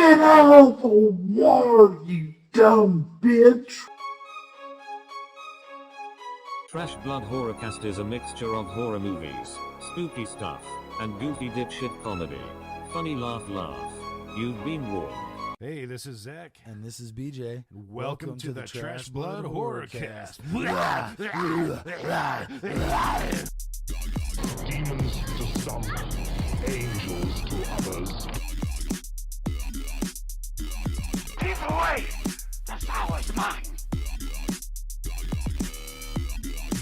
Get out the water, you dumb bitch! Trash Blood Horrorcast is a mixture of horror movies, spooky stuff, and goofy dipshit comedy. Funny laugh. You've been warned. Hey, this is Zach. And this is BJ. Welcome to the Trash Blood Horrorcast. Demons to some, angels to others. Keep away! The power's mine!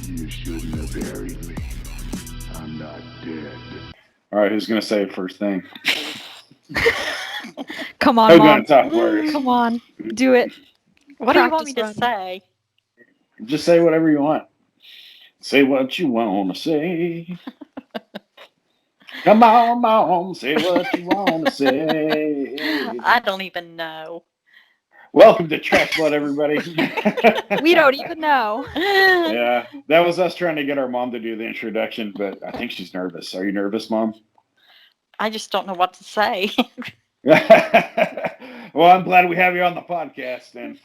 You shouldn't have buried me. I'm not dead. Alright, who's going to say first thing? Come on, Who's Mom. going to talk first? Come on. Do it. What do you want me to Practice run. say? Just say whatever you want. Say what you want to say. Come on, Mom. Say what you want to say. I don't even know. Welcome to Trash Blood, everybody. We don't even know. Yeah, that was us trying to get our mom to do the introduction, but I think she's nervous. Are you nervous, Mom? I just don't know what to say. Well, I'm glad we have you on the podcast, and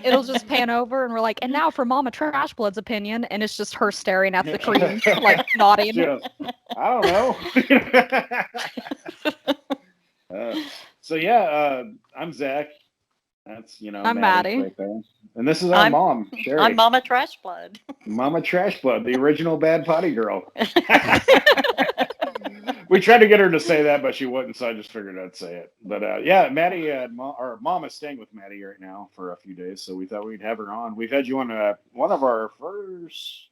It'll just pan over, and we're like, and now for Momma Trashblood's opinion, and it's just her staring at the screen, like nodding. Just, I don't know. So yeah, I'm Zach. That's I'm Maddie. right there. And this is our mom, Sherry. I'm Momma Trashblood. Momma Trashblood, the original bad potty girl. We tried to get her to say that, but she wouldn't, so I just figured I'd say it. But yeah, Maddie, our mom is staying with Maddie right now for a few days, so we thought we'd have her on. We've had you on one of our first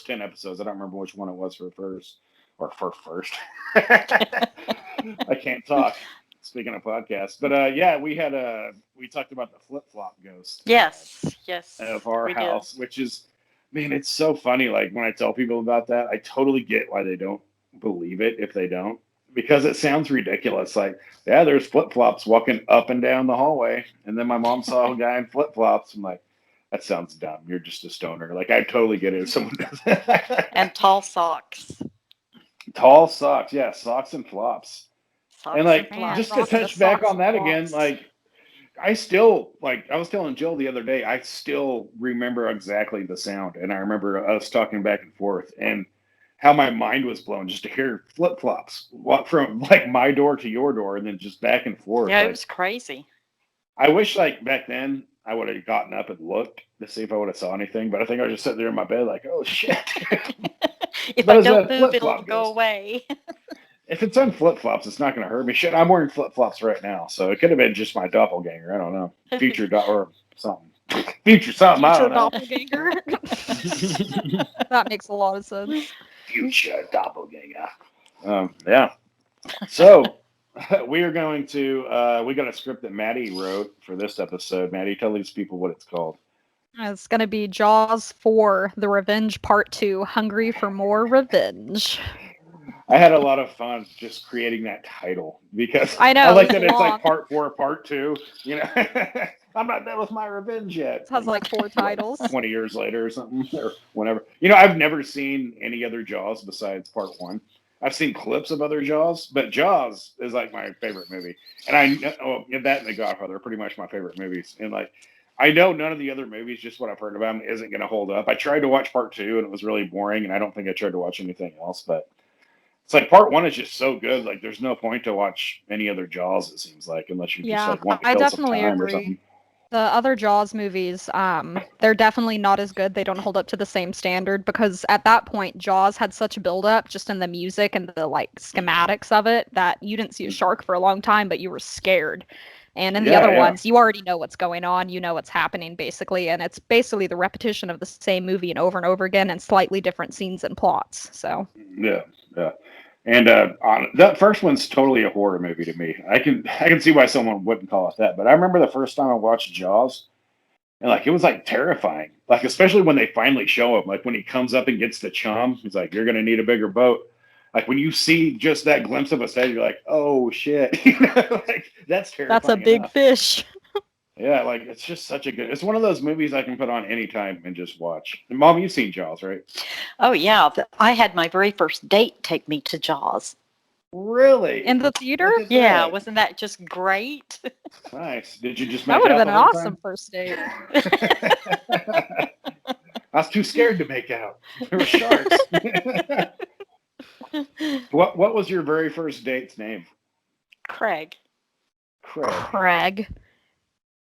10 episodes. I don't remember which one it was for first. I can't talk. Speaking of podcasts, but yeah, we talked about the flip-flop ghost. Yes. Of our house, which is, man, it's so funny. Like when I tell people about that, I totally get why they don't believe it if they don't, because it sounds ridiculous. Like, yeah, there's flip-flops walking up and down the hallway, and then my mom saw a guy in flip-flops. I'm like, that sounds dumb. You're just a stoner. Like, I totally get it if someone does that. And tall socks. Tall socks, yeah, socks and flops. Socks And like, flops. just to touch back on that again, like, I still, like, I was telling Jill the other day, I still remember exactly the sound, and I remember us talking back and forth, and how my mind was blown just to hear flip-flops walk from, like, my door to your door, and then just back and forth. Yeah, like, it was crazy. I wish, like, back then, I would have gotten up and looked to see if I would have saw anything, but I think I was just sitting there in my bed like, oh, shit. If But I is don't that move, flip-flop it'll go ghost? away. If it's on flip-flops, it's not going to hurt me. Shit, I'm wearing flip-flops right now, so it could have been just my doppelganger. I don't know. Future or something. Future something, I Future don't know. doppelganger. That makes a lot of sense. Future doppelganger. Yeah. So, we are going to, we got a script that Maddie wrote for this episode. Maddie, tell these people what it's called. It's going to be Jaws 4, The Revenge Part 2, Hungry for More Revenge. I had a lot of fun just creating that title because I know, I like it's that it's long. like part 4, part 2. You know, I'm not done with my revenge yet. It has like 4 titles. 20 years later or something, or whenever. You know, I've never seen any other Jaws besides part 1. I've seen clips of other Jaws, but Jaws is like my favorite movie. And that and The Godfather are pretty much my favorite movies. And like, I know none of the other movies, just what I've heard about them, isn't going to hold up. I tried to watch part 2 and it was really boring, and I don't think I tried to watch anything else, but it's like part 1 is just so good. Like, there's no point to watch any other Jaws, it seems like, unless you just like want to I kill some definitely time or agree. something. The other Jaws movies, they're definitely not as good. They don't hold up to the same standard because at that point, Jaws had such a build-up just in the music and the like schematics of it that you didn't see a shark for a long time, but you were scared. And in the other ones, you already know what's going on, you know what's happening basically, and it's basically the repetition of the same movie and over again and slightly different scenes and plots. So Yeah. And that first one's totally a horror movie to me. I can see why someone wouldn't call it that. But I remember the first time I watched Jaws, and like it was like terrifying. Like especially when they finally show him, like when he comes up and gets the chum, he's like, "You're gonna need a bigger boat." Like when you see just that glimpse of his head, you're like, "Oh shit!" You know, like that's terrifying. that's a big enough. fish. Yeah, like it's just such a good. It's one of those movies I can put on anytime and just watch. And Mom, you've seen Jaws, right? Oh, yeah. I had my very first date take me to Jaws. Really? In the theater? Look at Yeah, that. wasn't that just great? Nice. Did you just That make would have out been the an whole awesome first date. time? I was too scared to make out. There were sharks. What was your very first date's name? Craig. Craig. Craig.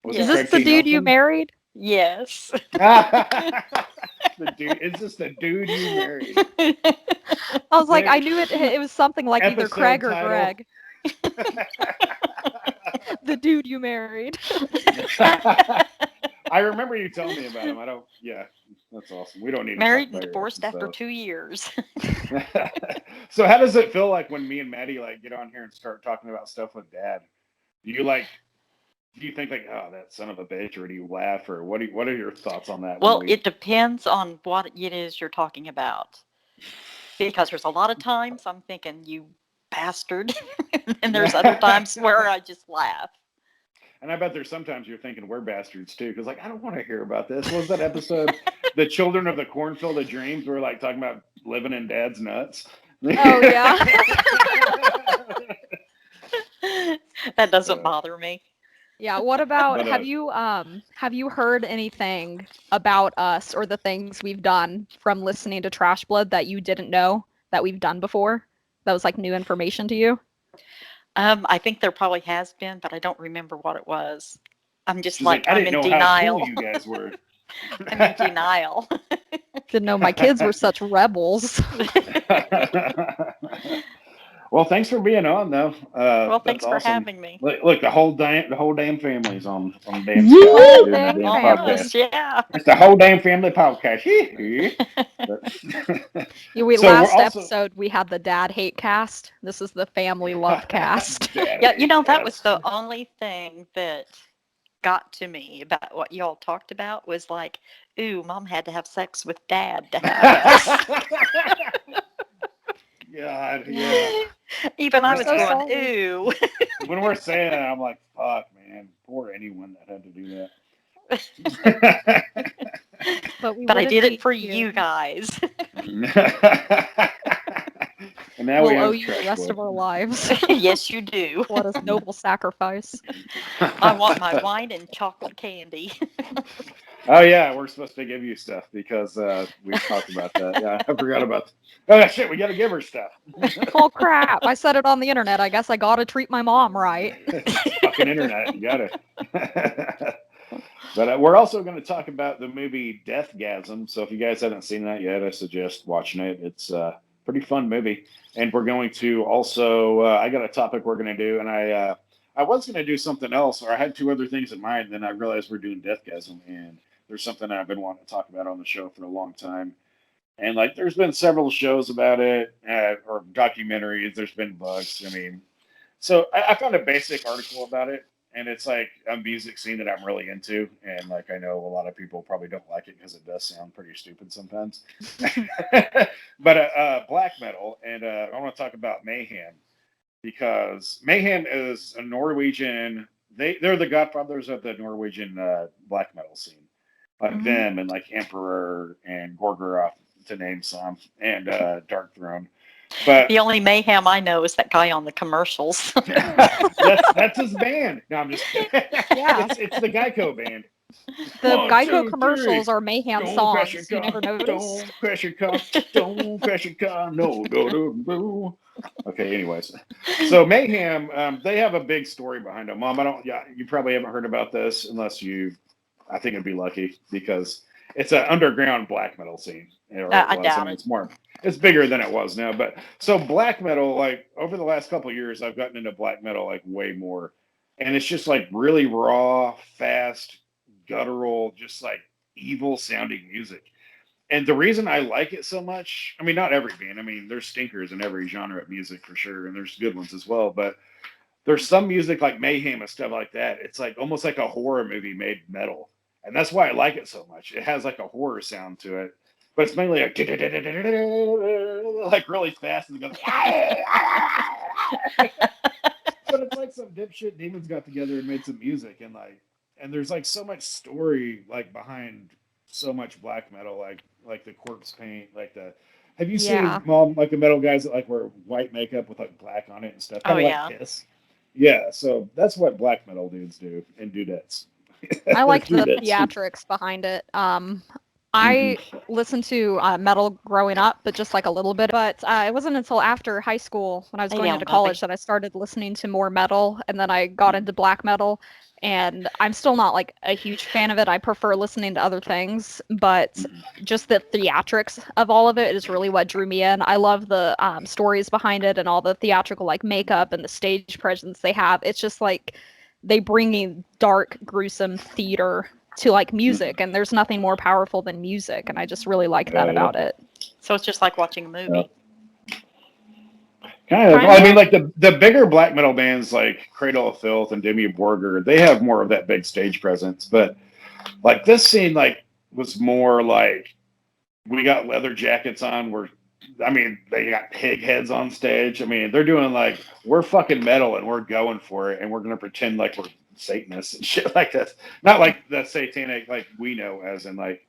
Was Yeah. Is it this Craig the T. dude you Nelson? married? Yes. The dude. Is this the dude you married? I was like, I knew it was something like either Episode Craig or title. Greg. The dude you married. I remember you telling me about him. I don't. Yeah, that's awesome. We don't need to Married talk and about your divorced after episode. 2 years. So how does it feel like when me and Maddie like get on here and start talking about stuff with Dad? Do you like? Do you think like, oh, that son of a bitch, or do you laugh, or what? What are your thoughts on that? Well, it depends on what it is you're talking about. Because there's a lot of times I'm thinking, you bastard. And there's other times where I just laugh. And I bet there's sometimes you're thinking we're bastards too, because like I don't want to hear about this. What was that episode? The Children of the Cornfield of Dreams. We're like talking about living in Dad's nuts. Oh yeah. That doesn't bother me. Yeah, what about But, have you heard anything about us or the things we've done from listening to Trash Blood that you didn't know that we've done before? That was like new information to you? I think there probably has been, but I don't remember what it was. I'm just She's like, I I'm didn't in know how denial. cool you guys were. I'm in denial. Didn't know my kids were such rebels. Well, thanks for being on, though. Well, That's thanks for awesome. having me. Look, the whole damn family's on the damn Yeah, Skype doing the damn damn family. podcast. Yeah. It's the whole damn family podcast. Yeah, we So we're last also- episode we had the dad hate cast. This is the family love cast. Dad Yeah, you know, that podcast. was the only thing that got to me about what y'all talked about was like, ooh, Mom had to have sex with Dad to have this. God, yeah. Even I I'm was so going, sorry. ooh. When we're saying that, I'm like, fuck, man. Poor anyone that had to do that. But we But I wouldn't did be it for here. you guys. And now we We'll have owe you the Trash rest Blood. of our lives. Yes, you do. What a noble sacrifice. I want my wine and chocolate candy. Oh yeah, we're supposed to give you stuff because we talked about that. Yeah, I forgot about. Oh shit, we got to give her stuff. Oh crap! I said it on the internet. I guess I gotta treat my mom right. Fucking internet, you got it. But we're also going to talk about the movie Deathgasm. So if you guys haven't seen that yet, I suggest watching it. It's a pretty fun movie. And we're going to also. I got a topic we're going to do, and I was going to do something else, or I had two other things in mind. Then I realized we're doing Deathgasm, and there's something I've been wanting to talk about on the show for a long time. And like, there's been several shows about it, or documentaries. There's been books. I mean, so I found a basic article about it, and it's like a music scene that I'm really into. And like, I know a lot of people probably don't like it because it does sound pretty stupid sometimes. But black metal, and I want to talk about Meyhem because Meyhem is a Norwegian. They're the godfathers of the Norwegian black metal scene. Like them and like Emperor and Gorgoroth to name some, and Dark Throne. But The only mayhem I know is that guy on the commercials. that's his band. No, I'm just kidding. Yeah. It's the Geico band. The 1, Geico 2, commercials 3. are Mayhem Don't crash songs. your You never car. noticed? Don't crash your car. Don't crash your car. No, no. Okay. Anyways, so Mayhem, they have a big story behind them. Mom, I don't. Yeah, you probably haven't heard about this unless you. I think it'd be lucky because it's an underground black metal scene. Or I it was. doubt mean, it. it's bigger than it was now. But so black metal, like over the last couple of years, I've gotten into black metal like way more, and it's just like really raw, fast, guttural, just like evil sounding music. And the reason I like it so much, I mean, not every band. I mean, there's stinkers in every genre of music for sure, and there's good ones as well. But there's some music like Mayhem and stuff like that. It's like almost like a horror movie made metal. And that's why I like it so much. It has like a horror sound to it, but it's mainly like really fast and it goes. But it's like some dipshit demons got together and made some music, and there's like so much story like behind so much black metal, like the corpse paint, like the Have you Yeah. seen like the metal guys that like wear white makeup with like black on it and stuff? Oh, Kind of yeah. like Kiss. Yeah, so that's what black metal dudes do and dudettes. I liked the Dudettes. theatrics behind it. Mm-hmm. I listened to metal growing up, but just like a little bit. But it wasn't until after high school, when I was going Yeah, into nothing. college, that I started listening to more metal, and then I got into black metal. And I'm still not like a huge fan of it. I prefer listening to other things, but just the theatrics of all of it is really what drew me in. I love the stories behind it and all the theatrical like makeup and the stage presence they have. It's just like they bring in dark, gruesome theater to like music, and there's nothing more powerful than music, and I just really like that about it. So it's just like watching a movie. Kind of. Kinda. Well, I mean, like the bigger black metal bands like Cradle of Filth and Demi Borgir, they have more of that big stage presence. But like this scene, like was more like we got leather jackets on. They got pig heads on stage. I mean, they're doing like we're fucking metal and we're going for it, and we're gonna pretend like we're Satanists and shit like that. Not like the satanic like we know as in like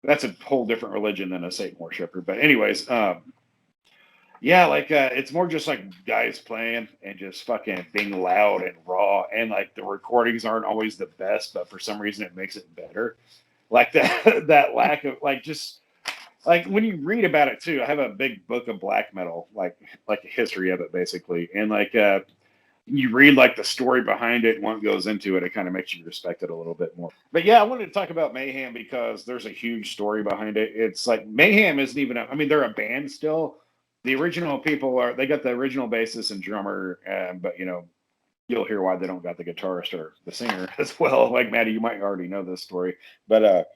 that's a whole different religion than a Satan worshiper. But anyways, yeah, like it's more just like guys playing and just fucking being loud and raw, and like the recordings aren't always the best, but for some reason it makes it better. Like that that lack of like just like when you read about it too. I have a big book of black metal, like a history of it basically, and like you read like the story behind it and what goes into it, it kind of makes you respect it a little bit more. But yeah, I wanted to talk about Meyhem because there's a huge story behind it. It's like Meyhem isn't even they're a band still. The original people they got the original bassist and drummer, but you'll hear why they don't got the guitarist or the singer as well. Like Maddie, you might already know this story, but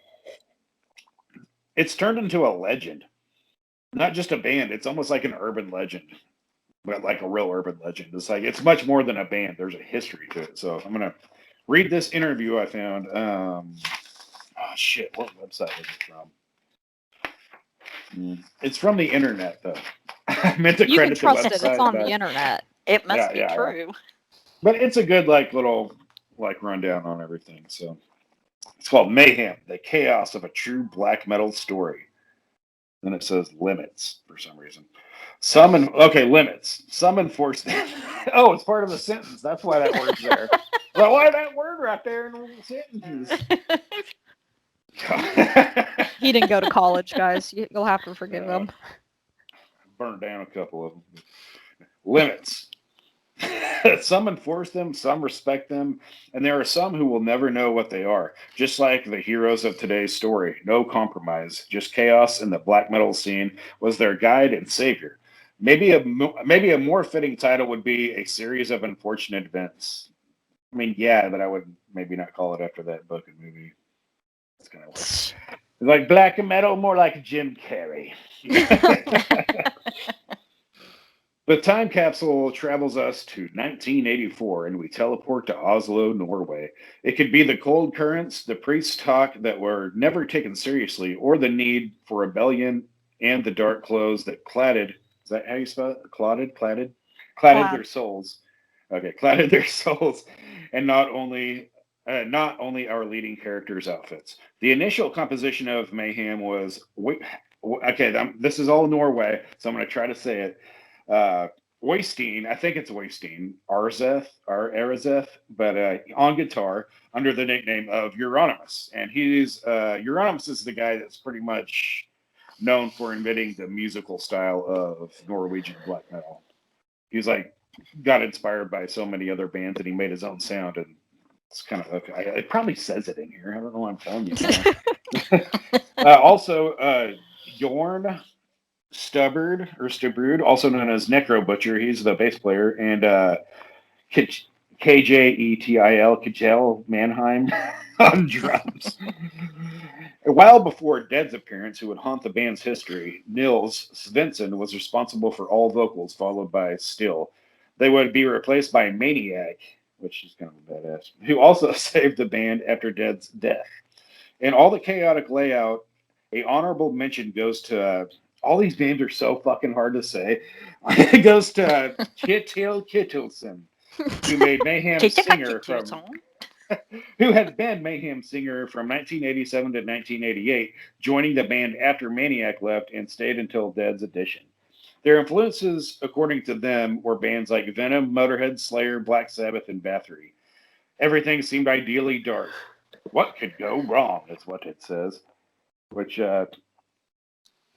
it's turned into a legend, not just a band. It's almost like an urban legend, but like a real urban legend. It's like it's much more than a band. There's a history to it. So I'm gonna read this interview I found. Shit, what website is it from? It's from the internet, though. I meant to You can credit the trust it. website. It's on but- the internet. It must Yeah, be yeah, true. But it's a good like little like rundown on everything. So it's called Meyhem: The Chaos of a True Black Metal Story. Then it says limits for some reason. Limits. Some enforce. Oh, it's part of the sentence. That's why that word's there. Well, why that word right there in the sentences? He didn't go to college, guys. You'll have to forgive him. Burned down a couple of them. Limits. Some enforce them, some respect them, and there are some who will never know what they are. Just like the heroes of today's story. No compromise, just chaos, and the black metal scene was their guide and savior. Maybe a more fitting title would be A Series of Unfortunate Events. I mean, yeah, but I would maybe not call it after that book and movie. It's kind of like black metal, more like Jim Carrey. The time capsule travels us to 1984, and we teleport to Oslo, Norway. It could be the cold currents, the priest talk that were never taken seriously, or the need for rebellion and the dark clothes that cladded. Is that how you spell it? Cladded their souls. Okay, cladded their souls, and not only our leading characters' outfits. The initial composition of Meyhem was this is all Norway, so I'm going to try to say it. Oystein, I think it's Oystein, Arazeth, but on guitar under the nickname of Euronymous. And Euronymous is the guy that's pretty much known for inventing the musical style of Norwegian black metal. He's like got inspired by so many other bands and he made his own sound, and it's kind of okay. It probably says it in here. I don't know why I'm telling you. Also, Jorn Stubbard, also known as Necro Butcher. He's the bass player, and KJETIL, Kjell Mannheim on drums. A while before Dead's appearance, who would haunt the band's history, Nils Svensson was responsible for all vocals, followed by Still. They would be replaced by Maniac, which is kind of a badass, who also saved the band after Dead's death. In all the chaotic layout, a honorable mention goes to all these names are so fucking hard to say. It goes to Kjetil Ketilsen, who made Mayhem singer from. who had been Mayhem singer from 1987 to 1988, joining the band after Maniac left and stayed until Dead's addition. Their influences, according to them, were bands like Venom, Motorhead, Slayer, Black Sabbath, and Bathory. Everything seemed ideally dark. What could go wrong, is what it says. Which,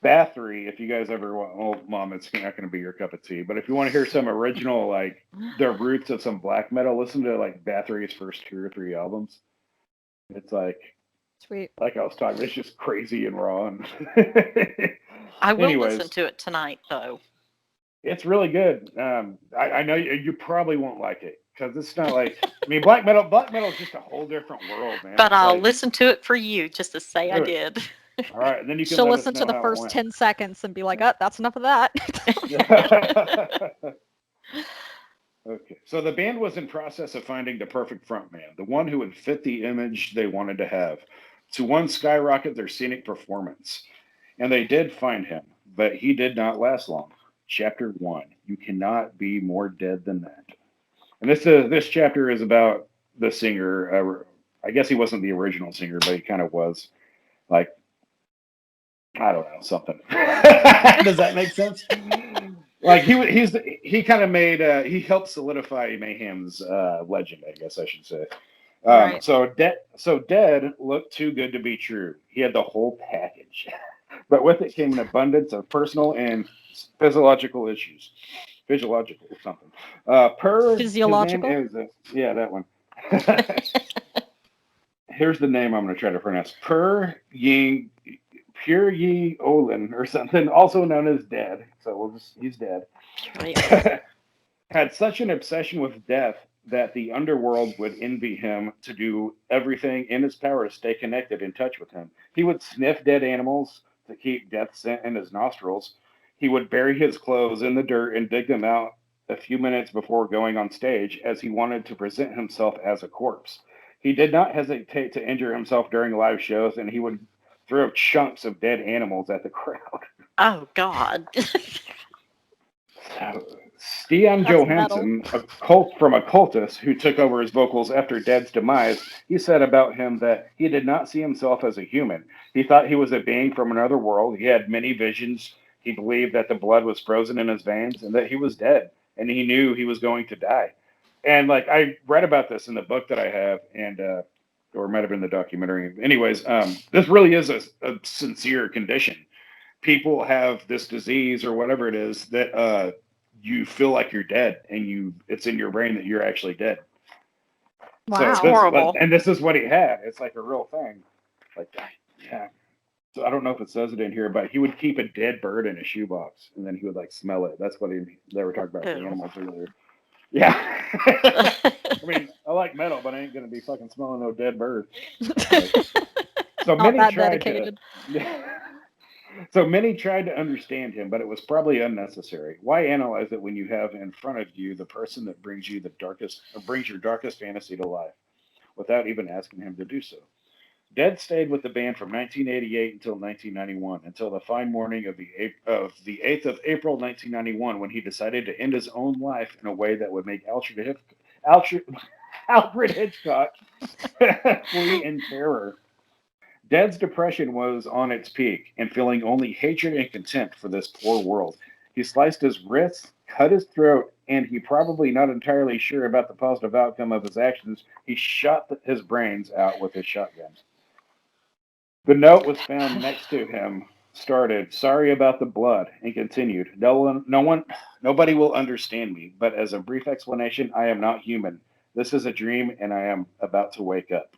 Bathory, if you guys ever want, oh, Mom, it's not going to be your cup of tea, but if you want to hear some original, like, the roots of some black metal, listen to, like, Bathory's first 2 or 3 albums. It's like, Sweet. like I was talking, it's just crazy and raw. And I will Anyways. listen to it tonight, though. It's really good. I know you probably won't like it because it's not like, I mean, black metal is just a whole different world, man. But I'll Like, listen to it for you just to say I Do it. did. All right, and then you can She'll let listen us to know the how it first went. 10 seconds and be like, oh, that's enough of that. Okay, so the band was in process of finding the perfect frontman, the one who would fit the image they wanted to have, to one skyrocket their scenic performance. And they did find him, but he did not last long. Chapter 1, you cannot be more dead than that. And this chapter is about the singer. I guess he wasn't the original singer, but he kind of was. Like, I don't know, something. Does that make sense? Like he kind of made he helped solidify Mayhem's legend, I guess I should say. Right. So Dead looked too good to be true. He had the whole package, but with it came an abundance of personal and physiological issues. Physiological something. Physiological? His name is, yeah, that one. Here's the name I'm going to try to pronounce. Pure Ye Olin or something, also known as Dead. So he's dead. Had such an obsession with death that the underworld would envy him to do everything in his power to stay connected in touch with him. He would sniff dead animals to keep death scent in his nostrils. He would bury his clothes in the dirt and dig them out a few minutes before going on stage, as he wanted to present himself as a corpse. He did not hesitate to injure himself during live shows, and he would throw chunks of dead animals at the crowd. Oh, God. Stian That's Johansson, from Occultus, who took over his vocals after Dead's demise, he said about him that he did not see himself as a human. He thought he was a being from another world. He had many visions. He believed that the blood was frozen in his veins and that he was dead, and he knew he was going to die. And like I read about this in the book that I have, and or it might have been the documentary. Anyways, this really is a sincere condition. People have this disease or whatever it is that you feel like you're dead, and it's in your brain that you're actually dead. Wow. So Horrible. And this is what he had. It's like a real thing. Like, yeah. So I don't know if it says it in here, but he would keep a dead bird in a shoebox, and then he would like smell it. That's what they were talking about the Ew. animals earlier. Yeah. I mean, I like metal, but I ain't gonna be fucking smelling no dead bird. So Not many that tried dedicated. So many tried to understand him, but it was probably unnecessary. Why analyze it when you have in front of you the person that brings your darkest fantasy to life, without even asking him to do so? Dead stayed with the band from 1988 until 1991, until the fine morning of the 8th of April 1991, when he decided to end his own life in a way that would make Alfred Hitchcock flee in terror. Dead's depression was on its peak, and feeling only hatred and contempt for this poor world. He sliced his wrists, cut his throat, and he, probably not entirely sure about the positive outcome of his actions, he shot his brains out with his shotgun. The note was found next to him, started, "Sorry about the blood," and continued, "Nobody will understand me, but as a brief explanation, I am not human. This is a dream, and I am about to wake up."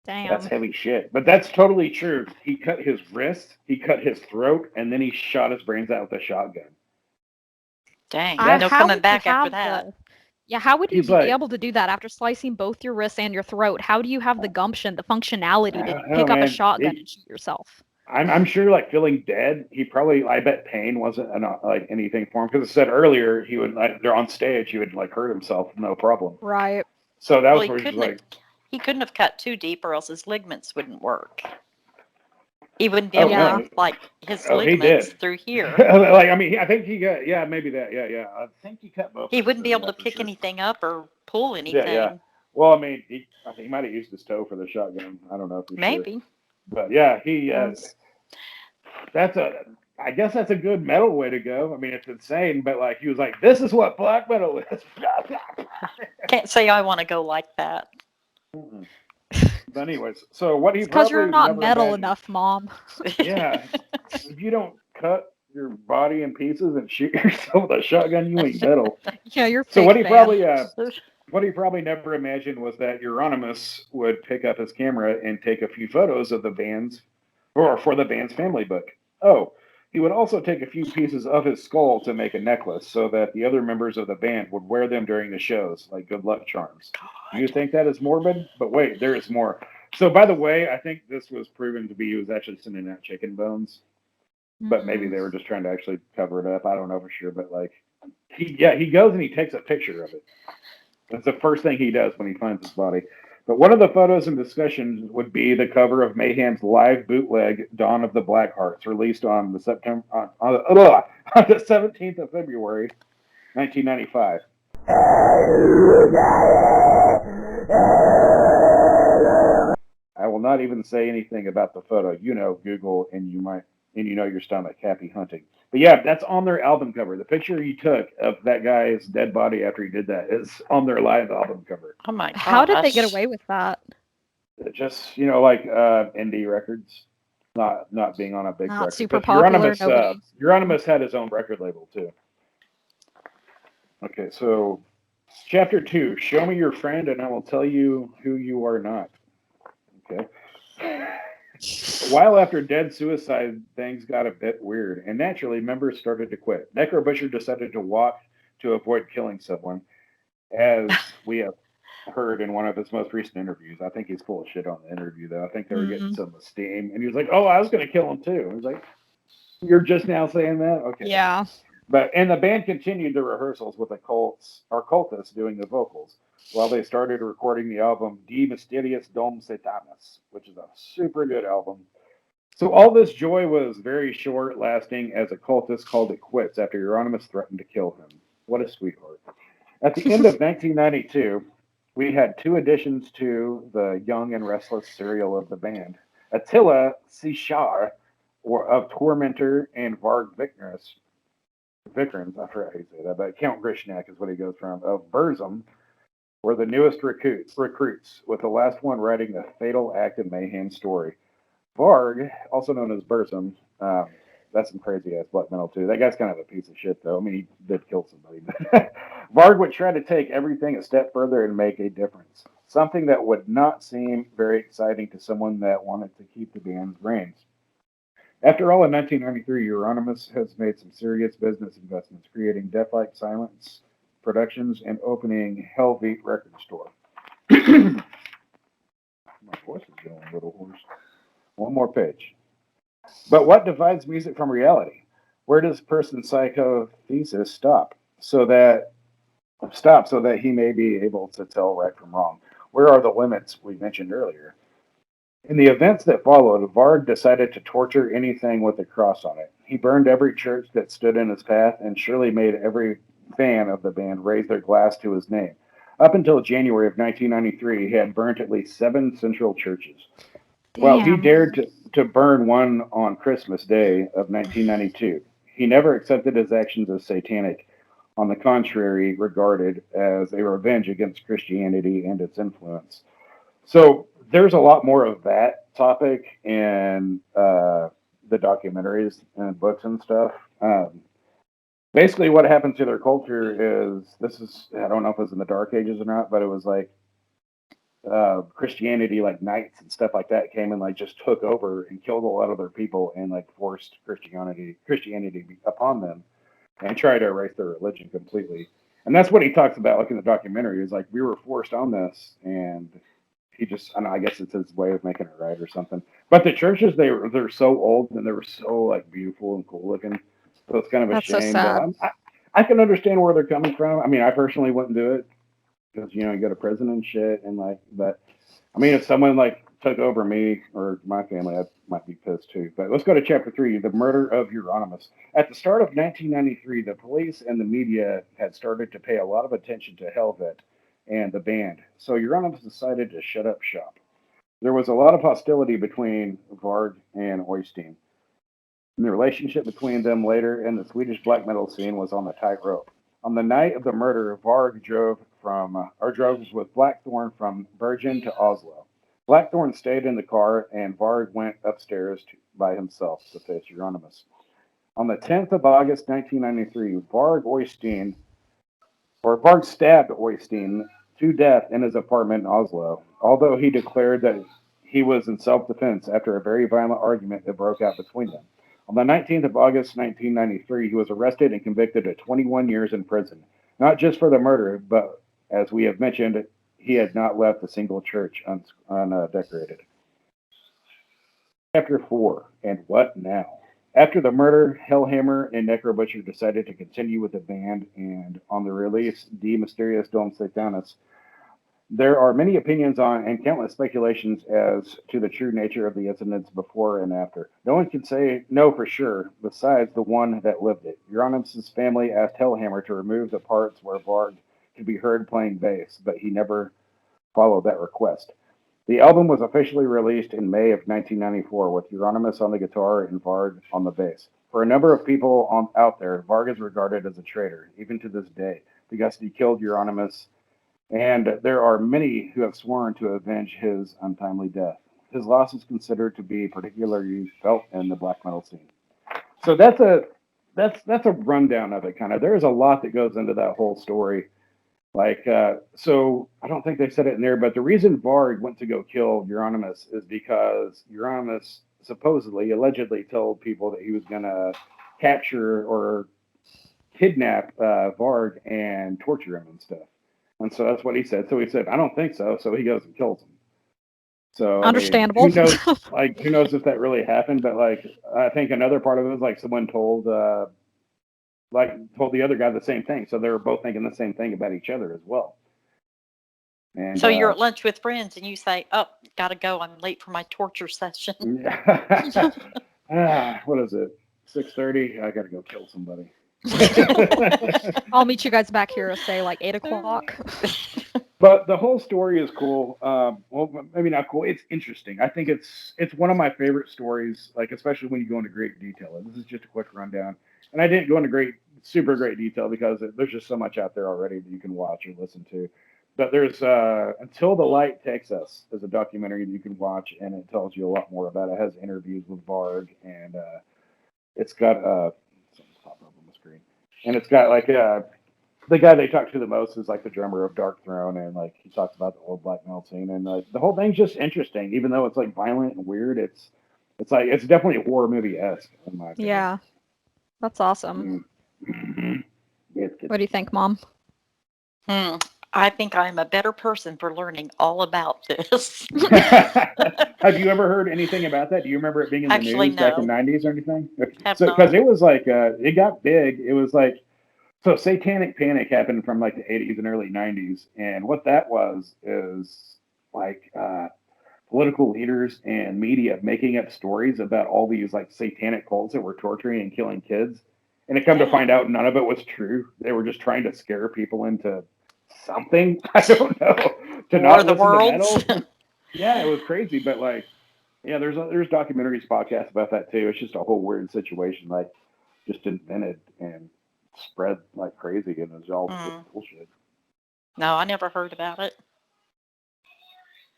Damn. That's heavy shit. But that's totally true. He cut his wrist, he cut his throat, and then he shot his brains out with a shotgun. Dang. That's- No How coming would back you after have that. Yeah, how would you He's be like- able to do that after slicing both your wrists and your throat? How do you have the gumption, the functionality I to don't know, pick up a man. shotgun and shoot yourself? I'm sure, like, feeling dead, I bet pain wasn't like anything for him, because it said earlier he would, like, they're on stage, he would like hurt himself, no problem. Right. So that Well, was where he's he couldn't have cut too deep, or else his ligaments wouldn't work. He wouldn't be able yeah. to, like, his Oh, he ligaments did. through here. like, I mean, I think he got, maybe that, I think he cut both. He of wouldn't be them, able to for pick sure. anything up or pull anything. Well, I mean, I think he might have used his toe for the shotgun. I don't know for sure. Maybe. But yeah, he. Yes. I guess that's a good metal way to go. I mean, it's insane, but like he was like, "This is what black metal is." Can't say I want to go like that. Mm-mm. But anyways, so what he Because you're probably not never metal imagined- enough, Mom. Yeah, if you don't cut your body in pieces and shoot yourself with a shotgun, you ain't metal. Yeah, you're So fake, what he man. probably never imagined was that Euronymous would pick up his camera and take a few photos of the band's, or for the band's family book. Oh, he would also take a few pieces of his skull to make a necklace so that the other members of the band would wear them during the shows, like good luck charms. Do you think that is morbid? But wait, there is more. So, by the way, I think this was proven to be he was actually sending out chicken bones, but maybe they were just trying to actually cover it up. I don't know for sure, but like, he goes and he takes a picture of it. That's the first thing he does when he finds his body. But one of the photos and discussions would be the cover of Mayhem's live bootleg "Dawn of the Blackhearts," released on the 17th of February, 1995. I will not even say anything about the photo. You know, Google, and you know your stomach. Happy hunting. But yeah, that's on their album cover. The picture he took of that guy's dead body after he did that is on their live album cover. Oh my gosh. How did they get away with that? Just like indie records, not being on a big Not record. super But popular, nobody. Euronymous had his own record label too. Okay, so chapter 2: Show me your friend, and I will tell you who you are not. Okay. A while after Dead Suicide, things got a bit weird, and naturally, members started to quit. Necrobusher decided to walk to avoid killing someone, as we have heard in one of his most recent interviews. I think he's full of shit on the interview, though. I think they were getting some steam, and he was like, "Oh, I was going to kill him too." I was like, "You're just now saying that?" Okay. Yeah. And the band continued the rehearsals with cultists doing the vocals, while they started recording the album De Mysteriis Dom Satanas, which is a super good album. So all this joy was very short lasting, as a cultist called it quits after Euronymous threatened to kill him. What a sweetheart. At the end of 1992, we had 2 additions to the young and restless serial of the band. Attila Sishar, of Tormentor, and Varg Vikrins, I forgot how you say that, but Count Grishnak is what he goes from, of Burzum, were the newest recruits, with the last one writing the fatal act of mayhem story. Varg, also known as Burzum, that's some crazy ass black metal too. That guy's kind of a piece of shit though. I mean, he did kill somebody. Varg would try to take everything a step further and make a difference. Something that would not seem very exciting to someone that wanted to keep the band's reins. After all, in 1993, Euronymous has made some serious business investments, creating Deathlike Silence Productions and opening Hellbeat Record Store. My voice is going a little hoarse. One more page. But what divides music from reality? Where does person's psychothesis stop so that he may be able to tell right from wrong? Where are the limits we mentioned earlier? In the events that followed, Varg decided to torture anything with a cross on it. He burned every church that stood in his path and surely made every fan of the band raise their glass to his name. Up until January of 1993, he had burnt at least 7 central churches. Well, he dared to burn one on Christmas Day of 1992. He never accepted his actions as satanic. On the contrary, regarded as a revenge against Christianity and its influence. So there's a lot more of that topic in the documentaries and books and stuff. Basically, what happened to their culture is I don't know if it was in the Dark Ages or not, but it was like Christianity, like knights and stuff like that, came and like just took over and killed a lot of their people and like forced Christianity upon them and tried to erase their religion completely. And that's what he talks about, like in the documentary, is like we were forced on this, and he just, I guess it's his way of making it right or something. But the churches, they're so old and they were so like beautiful and cool looking, so it's kind of a shame. So but I can understand where they're coming from. I mean, I personally wouldn't do it because you go to prison and shit, and like, but I mean, if someone like took over me or my family, I might be pissed too. But let's go to chapter 3, the murder of Euronymous. At the start of 1993, the police and the media had started to pay a lot of attention to Helvet and the band, so Euronymous decided to shut up shop. There was a lot of hostility between Varg and Oystein. And the relationship between them later in the Swedish black metal scene was on the tightrope. On the night of the murder, Varg drove with Blackthorn from Bergen to Oslo. Blackthorn stayed in the car, and Varg went upstairs by himself to face Euronymous. On the 10th of August, 1993, Varg stabbed Oystein to death in his apartment in Oslo, although he declared that he was in self-defense after a very violent argument that broke out between them. On the 19th of August, 1993, he was arrested and convicted of 21 years in prison, not just for the murder, but, as we have mentioned, he had not left a single church undecorated. Chapter 4, and what now? After the murder, Hellhammer and Necrobutcher decided to continue with the band, and on the release, Die Mysterious Dom Satanis, there are many opinions on and countless speculations as to the true nature of the incidents before and after. No one can say no for sure, besides the one that lived it. Euronymous' family asked Hellhammer to remove the parts where Varg could be heard playing bass, but he never followed that request. The album was officially released in May of 1994 with Euronymous on the guitar and Varg on the bass. For a number of people out there, Varg is regarded as a traitor, even to this day, because he killed Euronymous, and there are many who have sworn to avenge his untimely death. His loss is considered to be particularly felt in the black metal scene. So that's a rundown of it, kind of. There's a lot that goes into that whole story. So I don't think they said it in there, but the reason Varg went to go kill Euronymous is because Euronymous allegedly told people that he was going to capture or kidnap Varg and torture him and stuff. And so that's what he said. So he said, I don't think so. So he goes and kills him. So Understandable. I mean, who knows if that really happened? But I think another part of it was someone told the other guy the same thing. So they were both thinking the same thing about each other as well. And so you're at lunch with friends and you say, "Oh, gotta go. I'm late for my torture session." What is it? 6:30. I gotta go kill somebody. I'll meet you guys back here, say 8 o'clock. But the whole story is cool. Well, maybe not cool. It's interesting. I think it's one of my favorite stories, especially when you go into great detail. This is just a quick rundown. And I didn't go into super great detail because there's just so much out there already that you can watch or listen to. But there's Until the Light Takes Us is a documentary that you can watch, and it tells you a lot more about it. It has interviews with Varg, and it's got something's popping up on the screen, and it's got the guy they talk to the most is the drummer of Dark Throne, and he talks about the old black metal scene, and the whole thing's just interesting, even though it's violent and weird. It's definitely horror movie-esque in my opinion. Yeah, that's awesome. Mm-hmm. What do you think, Mom? I think I'm a better person for learning all about this. Have you ever heard anything about that? Do you remember it being in the news back in the 90s or anything? Because it was it got big. It was so Satanic Panic happened from the 80s and early 90s. And what that was is political leaders and media making up stories about all these satanic cults that were torturing and killing kids. And it come to find out none of it was true. They were just trying to scare people into something. I don't know. To not listen to metal. Yeah, it was crazy. But there's documentaries, podcasts about that too. It's just a whole weird situation, just invented and spread like crazy, and it was all just bullshit. No, I never heard about it.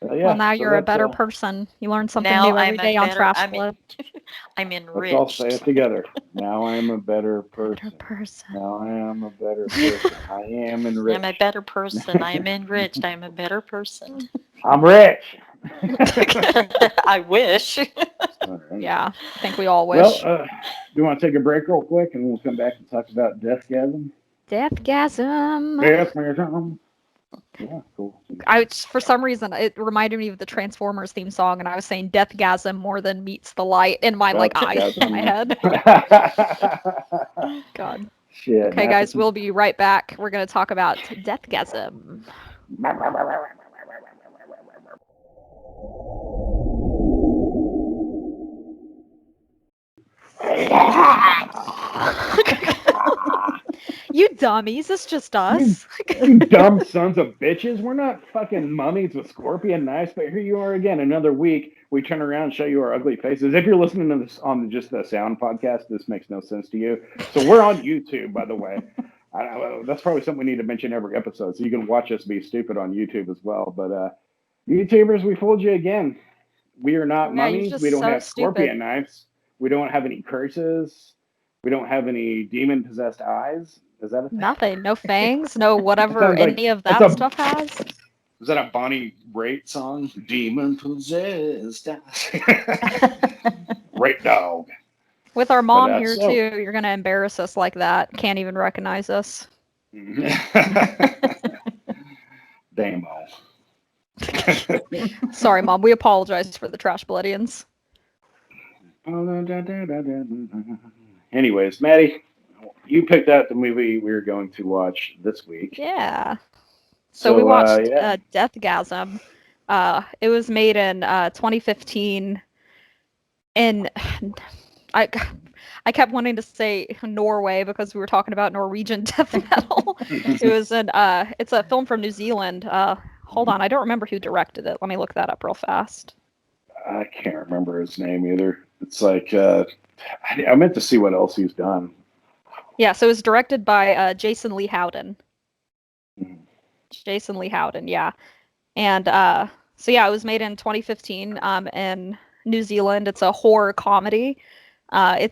Well, now you're a better person. You learn something new every day on Trash Blood. I'm enriched. Let's all say it together. Now I am a better person. Now I am a better person. I am enriched. I'm a better person. I am enriched. I am a better person. I'm rich. I wish. Right. Yeah, I think we all wish. Well, do you want to take a break real quick, and we'll come back and talk about Deathgasm? Deathgasm. Yeah, cool. For some reason, it reminded me of the Transformers theme song, and I was saying Deathgasm more than Meets the Light in my eyes in my head. God. Shit. Okay, guys, we'll be right back. We're going to talk about Deathgasm. You dummies, it's just us. You dumb sons of bitches. We're not fucking mummies with scorpion knives, but here you are again, another week. We turn around and show you our ugly faces. If you're listening to this on just the sound podcast, this makes no sense to you. So we're on YouTube, by the way. That's probably something we need to mention every episode, so you can watch us be stupid on YouTube as well. But YouTubers, we fooled you again. We are not Yeah, you're mummies. just We don't so have scorpion stupid. knives. We don't have any curses. We don't have any demon-possessed eyes. Is that a thing? Nothing. No fangs. No whatever Sounds like- any of that's that a- stuff has. Is that a Bonnie Raitt song? Demon possessed. Great dog. With our mom But, here so- too, you're gonna embarrass us like that. Can't even recognize us. Damo. Sorry, Mom. We apologize for the Trashbloodians. Anyways, Maddie, you picked out the movie we were going to watch this week. Yeah. So we watched yeah. Deathgasm. It was made in 2015. And I kept wanting to say Norway because we were talking about Norwegian death metal. It's a film from New Zealand. Hold on, I don't remember who directed it. Let me look that up real fast. I can't remember his name either. It's like I meant to see what else he's done. Yeah, so it was directed by Jason Lee Howden. Mhm. Jason Lee Howden, yeah. And so yeah, it was made in 2015 in New Zealand. It's a horror comedy. I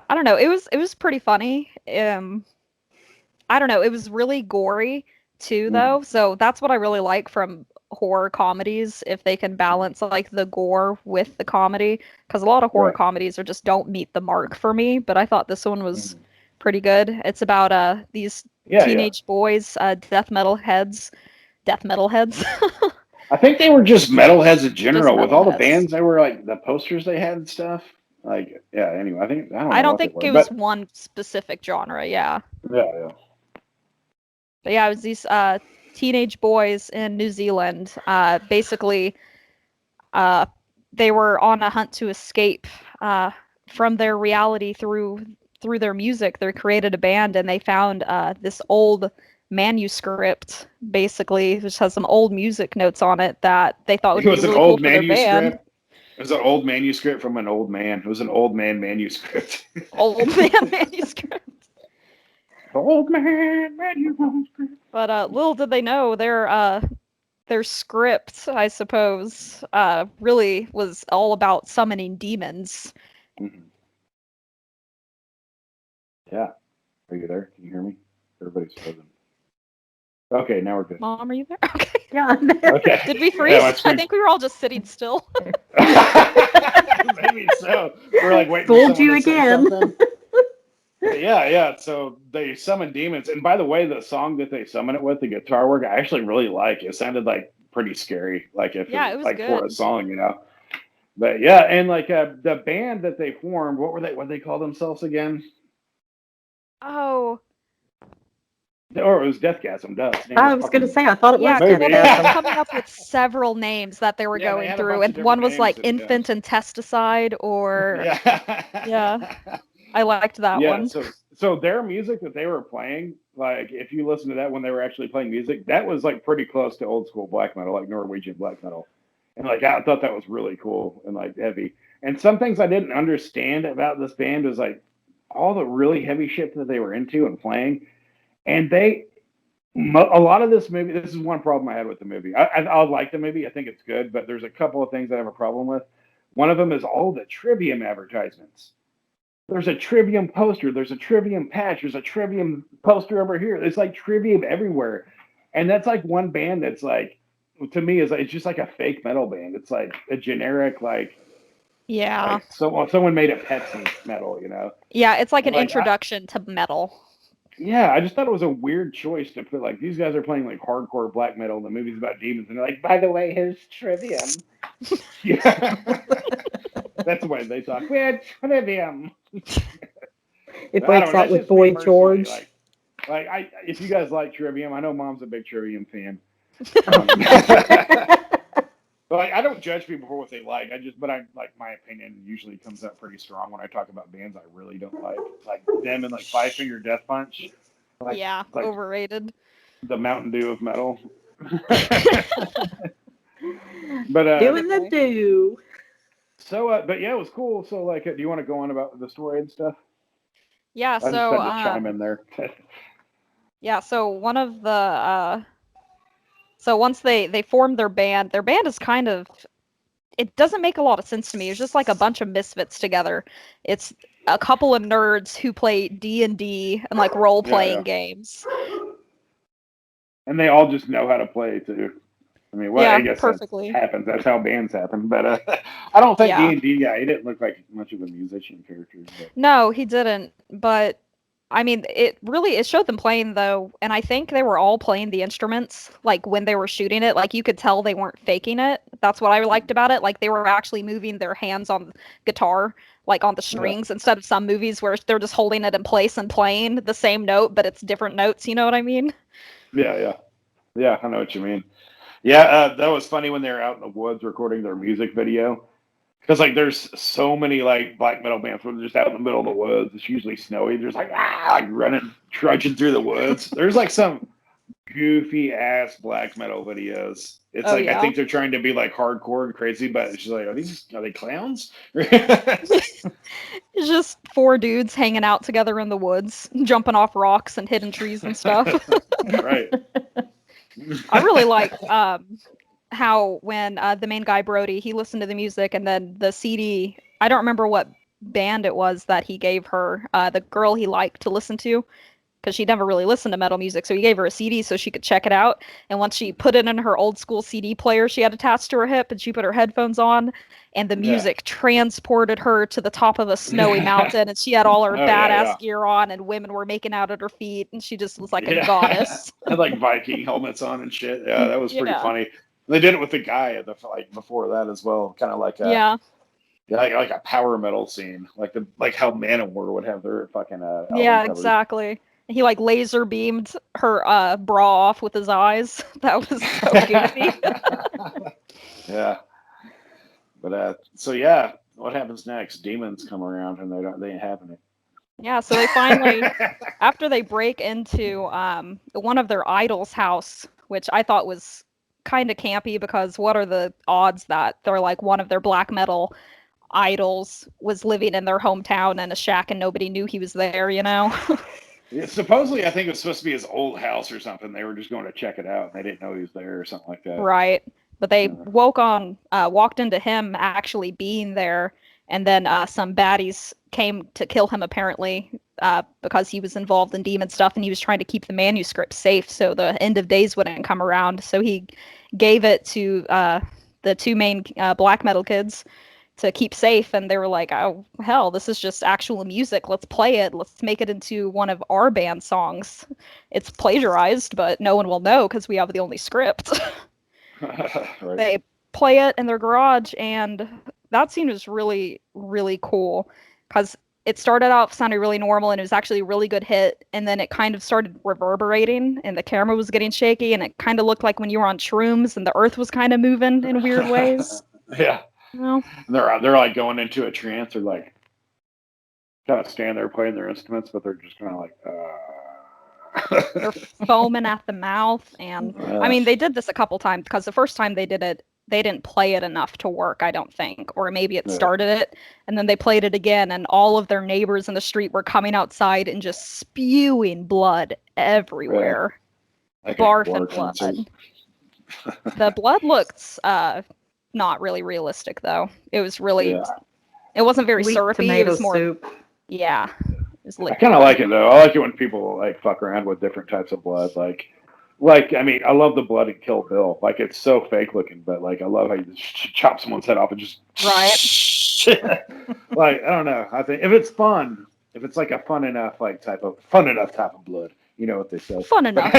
don't know, it was pretty funny. I don't know, it was really gory too though. So that's what I really like from horror comedies, if they can balance like the gore with the comedy, because a lot of horror Right. comedies are just don't meet the mark for me, but I thought this one was pretty good. It's about these teenage boys, death metal heads. I think they were just metalheads in general. With all the metalheads. bands, they were like the posters they had and stuff. Like, yeah. Anyway, I don't know. I don't what they think were, it was but- one specific genre, yeah. Yeah. But yeah, it was these teenage boys in New Zealand. Basically, they were on a hunt to escape from their reality through their music. They created a band, and they found this old manuscript, basically, which has some old music notes on it that they thought would It was be an really cool old for their band. manuscript. It was an old manuscript from an old man. It was an old man manuscript. Old man manuscript. Old man manuscript. But little did they know their script, I suppose, really was all about summoning demons. Mhm. Yeah. Are you there? Can you hear me? Everybody's frozen. Okay, now we're good. Mom, are you there? Okay. Yeah, I'm there. Okay. Did we freeze? my I screen- think we were all just sitting still. Maybe so. We're like waiting. Fooled for you someone to say again. something. Yeah. So they summon demons, and by the way, the song that they summon it with, the guitar work, I actually really like. It sounded like pretty scary, like if Yeah, it was like for a good. song, you know. But yeah, and like the band that they formed, what they call themselves again? Oh, Or it was Deathgasm. I was going to say, I thought it yeah. was Maybe, Well, they Deathgasm. were coming up with several names that they were Yeah, they going had a through, bunch of and one different was like names and, infant intesticide, or Yeah. I liked that one. So their music that they were playing, like if you listen to that when they were actually playing music, that was like pretty close to old school black metal, like Norwegian black metal. And like I thought that was really cool and like heavy. And some things I didn't understand about this band was like all the really heavy shit that they were into and playing. And a lot of this movie, this is one problem I had with the movie. I like the movie. I think it's good, but there's a couple of things I have a problem with. One of them is all the Trivium advertisements. There's a Trivium poster. There's a Trivium patch. There's a Trivium poster over here. It's like Trivium everywhere. And that's like one band that's like, to me, it's just like a fake metal band. It's like a generic, like Yeah. someone made a Pepsi metal, you know? Yeah, it's like an Like, introduction to metal. Yeah, I just thought it was a weird choice to put like these guys are playing like hardcore black metal and the movie's about demons and they're like, by the way, here's Trivium. Yeah. That's the way they talk. We had Trivium. It I breaks don't know, out that's with just me Boy personally, George. If you guys like Trivium, I know Mom's a big Trivium fan. But like, I don't judge people for what they like. But I like my opinion usually comes out pretty strong when I talk about bands I really don't like them and like Five Finger Death Punch. Like, Yeah, like overrated. the Mountain Dew of metal. But Doing the do. so but yeah, it was cool. So like, do you want to go on about the story and stuff? Yeah, I just so had to chime in there. yeah, so one of the so once they formed their band is kind of, it doesn't make a lot of sense to me. It's just like a bunch of misfits together. It's a couple of nerds who play D&D and like role-playing games. And they all just know how to play too. I mean, well, Yeah, I guess perfectly. that happens. That's how bands happen. But I don't think Yeah. D&D guy. He didn't look like much of a musician character. But. No, he didn't. But I mean, it showed them playing though, and I think they were all playing the instruments like when they were shooting it. Like you could tell they weren't faking it. That's what I liked about it. Like they were actually moving their hands on guitar, like on the strings, instead of some movies where they're just holding it in place and playing the same note, but it's different notes. You know what I mean? Yeah. I know what you mean. Yeah, that was funny when they were out in the woods recording their music video. Because like there's so many like black metal bands where they're just out in the middle of the woods. It's usually snowy. There's like running, trudging through the woods. There's like some goofy ass black metal videos. It's I think they're trying to be like hardcore and crazy, but it's just like, are they clowns? It's just four dudes hanging out together in the woods, jumping off rocks and hitting trees and stuff. Right. I really like how when the main guy Brody, he listened to the music and then the CD, I don't remember what band it was that he gave her, the girl he liked to listen to, because she never really listened to metal music, so he gave her a CD so she could check it out. And once she put it in her old school CD player she had attached to her hip, and she put her headphones on, and the music transported her to the top of a snowy mountain, and she had all her badass gear on, and women were making out at her feet, and she just was like a goddess. Had like Viking helmets on and shit. Yeah, that was pretty funny. They did it with the guy at the before that as well, kind of like like a power metal scene, like how Manowar would have their fucking album covers. Exactly. He like laser beamed her bra off with his eyes. That was so goofy. Yeah. But so yeah, what happens next? Demons come around and they ain't happening. Yeah, so they finally, after they break into one of their idol's house, which I thought was kind of campy, because what are the odds that they're like one of their black metal idols was living in their hometown in a shack and nobody knew he was there, you know? Yeah, supposedly, I think it was supposed to be his old house or something. They were just going to check it out, and they didn't know he was there or something like that. Right. But they walked into him actually being there, and then some baddies came to kill him, apparently, because he was involved in demon stuff, and he was trying to keep the manuscript safe so the end of days wouldn't come around. So he gave it to the two main black metal kids to keep safe, and they were like, oh hell, this is just actual music, let's play it, let's make it into one of our band songs. It's plagiarized, but no one will know because we have the only script. Right. They play it in their garage, and that scene was really, really cool, because it started out sounding really normal, and it was actually a really good hit, and then it kind of started reverberating, and the camera was getting shaky, and it kind of looked like when you were on shrooms and the earth was kind of moving in weird ways. Yeah. Well, they're like going into a trance, or like kind of stand there playing their instruments, but they're just kind of like they're foaming at the mouth, and I mean, they did this a couple times, because the first time they did it, they didn't play it enough to work, I don't think, or maybe it started it, and then they played it again, and all of their neighbors in the street were coming outside and just spewing blood everywhere. like Barfing blood. The blood looked not really realistic, though. It was really, it wasn't very Sweet syrupy. tomato It was more, soup. yeah. It was I kind of like it though. I like it when people like fuck around with different types of blood. Like I mean, I love the blood in Kill Bill. Like it's so fake looking, but like I love how you just chop someone's head off and just like I don't know. I think if it's fun, if it's like a fun enough type of blood, you know what they say. Fun enough.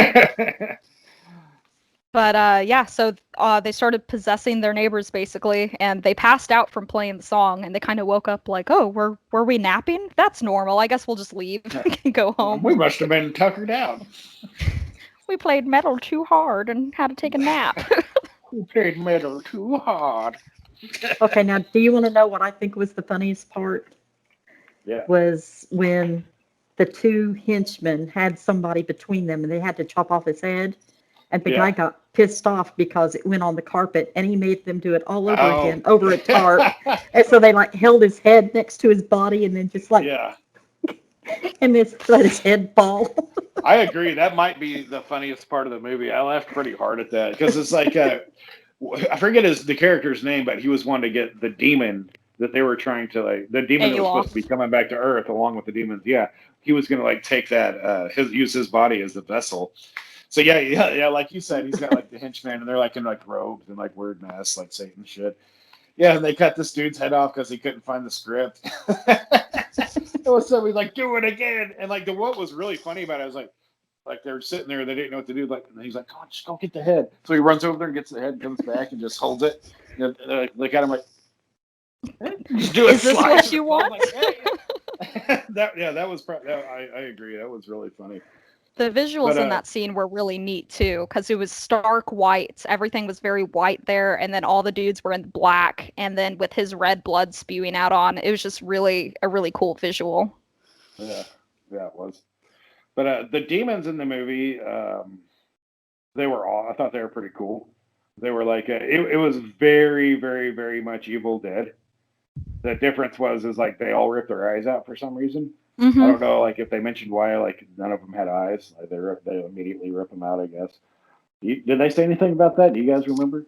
But yeah, so they started possessing their neighbors basically, and they passed out from playing the song, and they kind of woke up like, oh, were we napping? That's normal. I guess we'll just leave and go home. We must have been tuckered out. We played metal too hard and had to take a nap. You played metal too hard. Okay, now do you want to know what I think was the funniest part? Yeah. Was when the two henchmen had somebody between them and they had to chop off his head. And the Yeah. guy got pissed off because it went on the carpet and he made them do it all over Oh. again, over a tarp. And so they like held his head next to his body and then just like, Yeah. and then let his head fall. I agree. That might be the funniest part of the movie. I laughed pretty hard at that because it's like, I forget the character's name, but he was one to get the demon that they were trying to like, the demon that was supposed to be coming back to Earth along with the demons. Yeah. He was going to like take that, use his body as the vessel. So yeah. Like you said, he's got like the henchmen, and they're like in like robes and like weird masks, like Satan shit. Yeah, and they cut this dude's head off because he couldn't find the script. So he's like, "Do it again!" And like what was really funny about it was like they were sitting there, they didn't know what to do. Like, and he's like, "Come on, just go get the head." So he runs over there and gets the head, comes back and just holds it. And they look at him like, "Just do it." Is this what you want? That was. I agree. That was really funny. The visuals in that scene were really neat too, because it was stark white. Everything was very white there, and then all the dudes were in black, and then with his red blood spewing out on, it was just really a really cool visual. Yeah, it was. But the demons in the movie, they were all. I thought they were pretty cool. They were like it was very, very, very much Evil Dead. The difference is like they all ripped their eyes out for some reason. Mm-hmm. I don't know, like if they mentioned why, like none of them had eyes. Like they immediately rip them out, I guess. Did they say anything about that? Do you guys remember?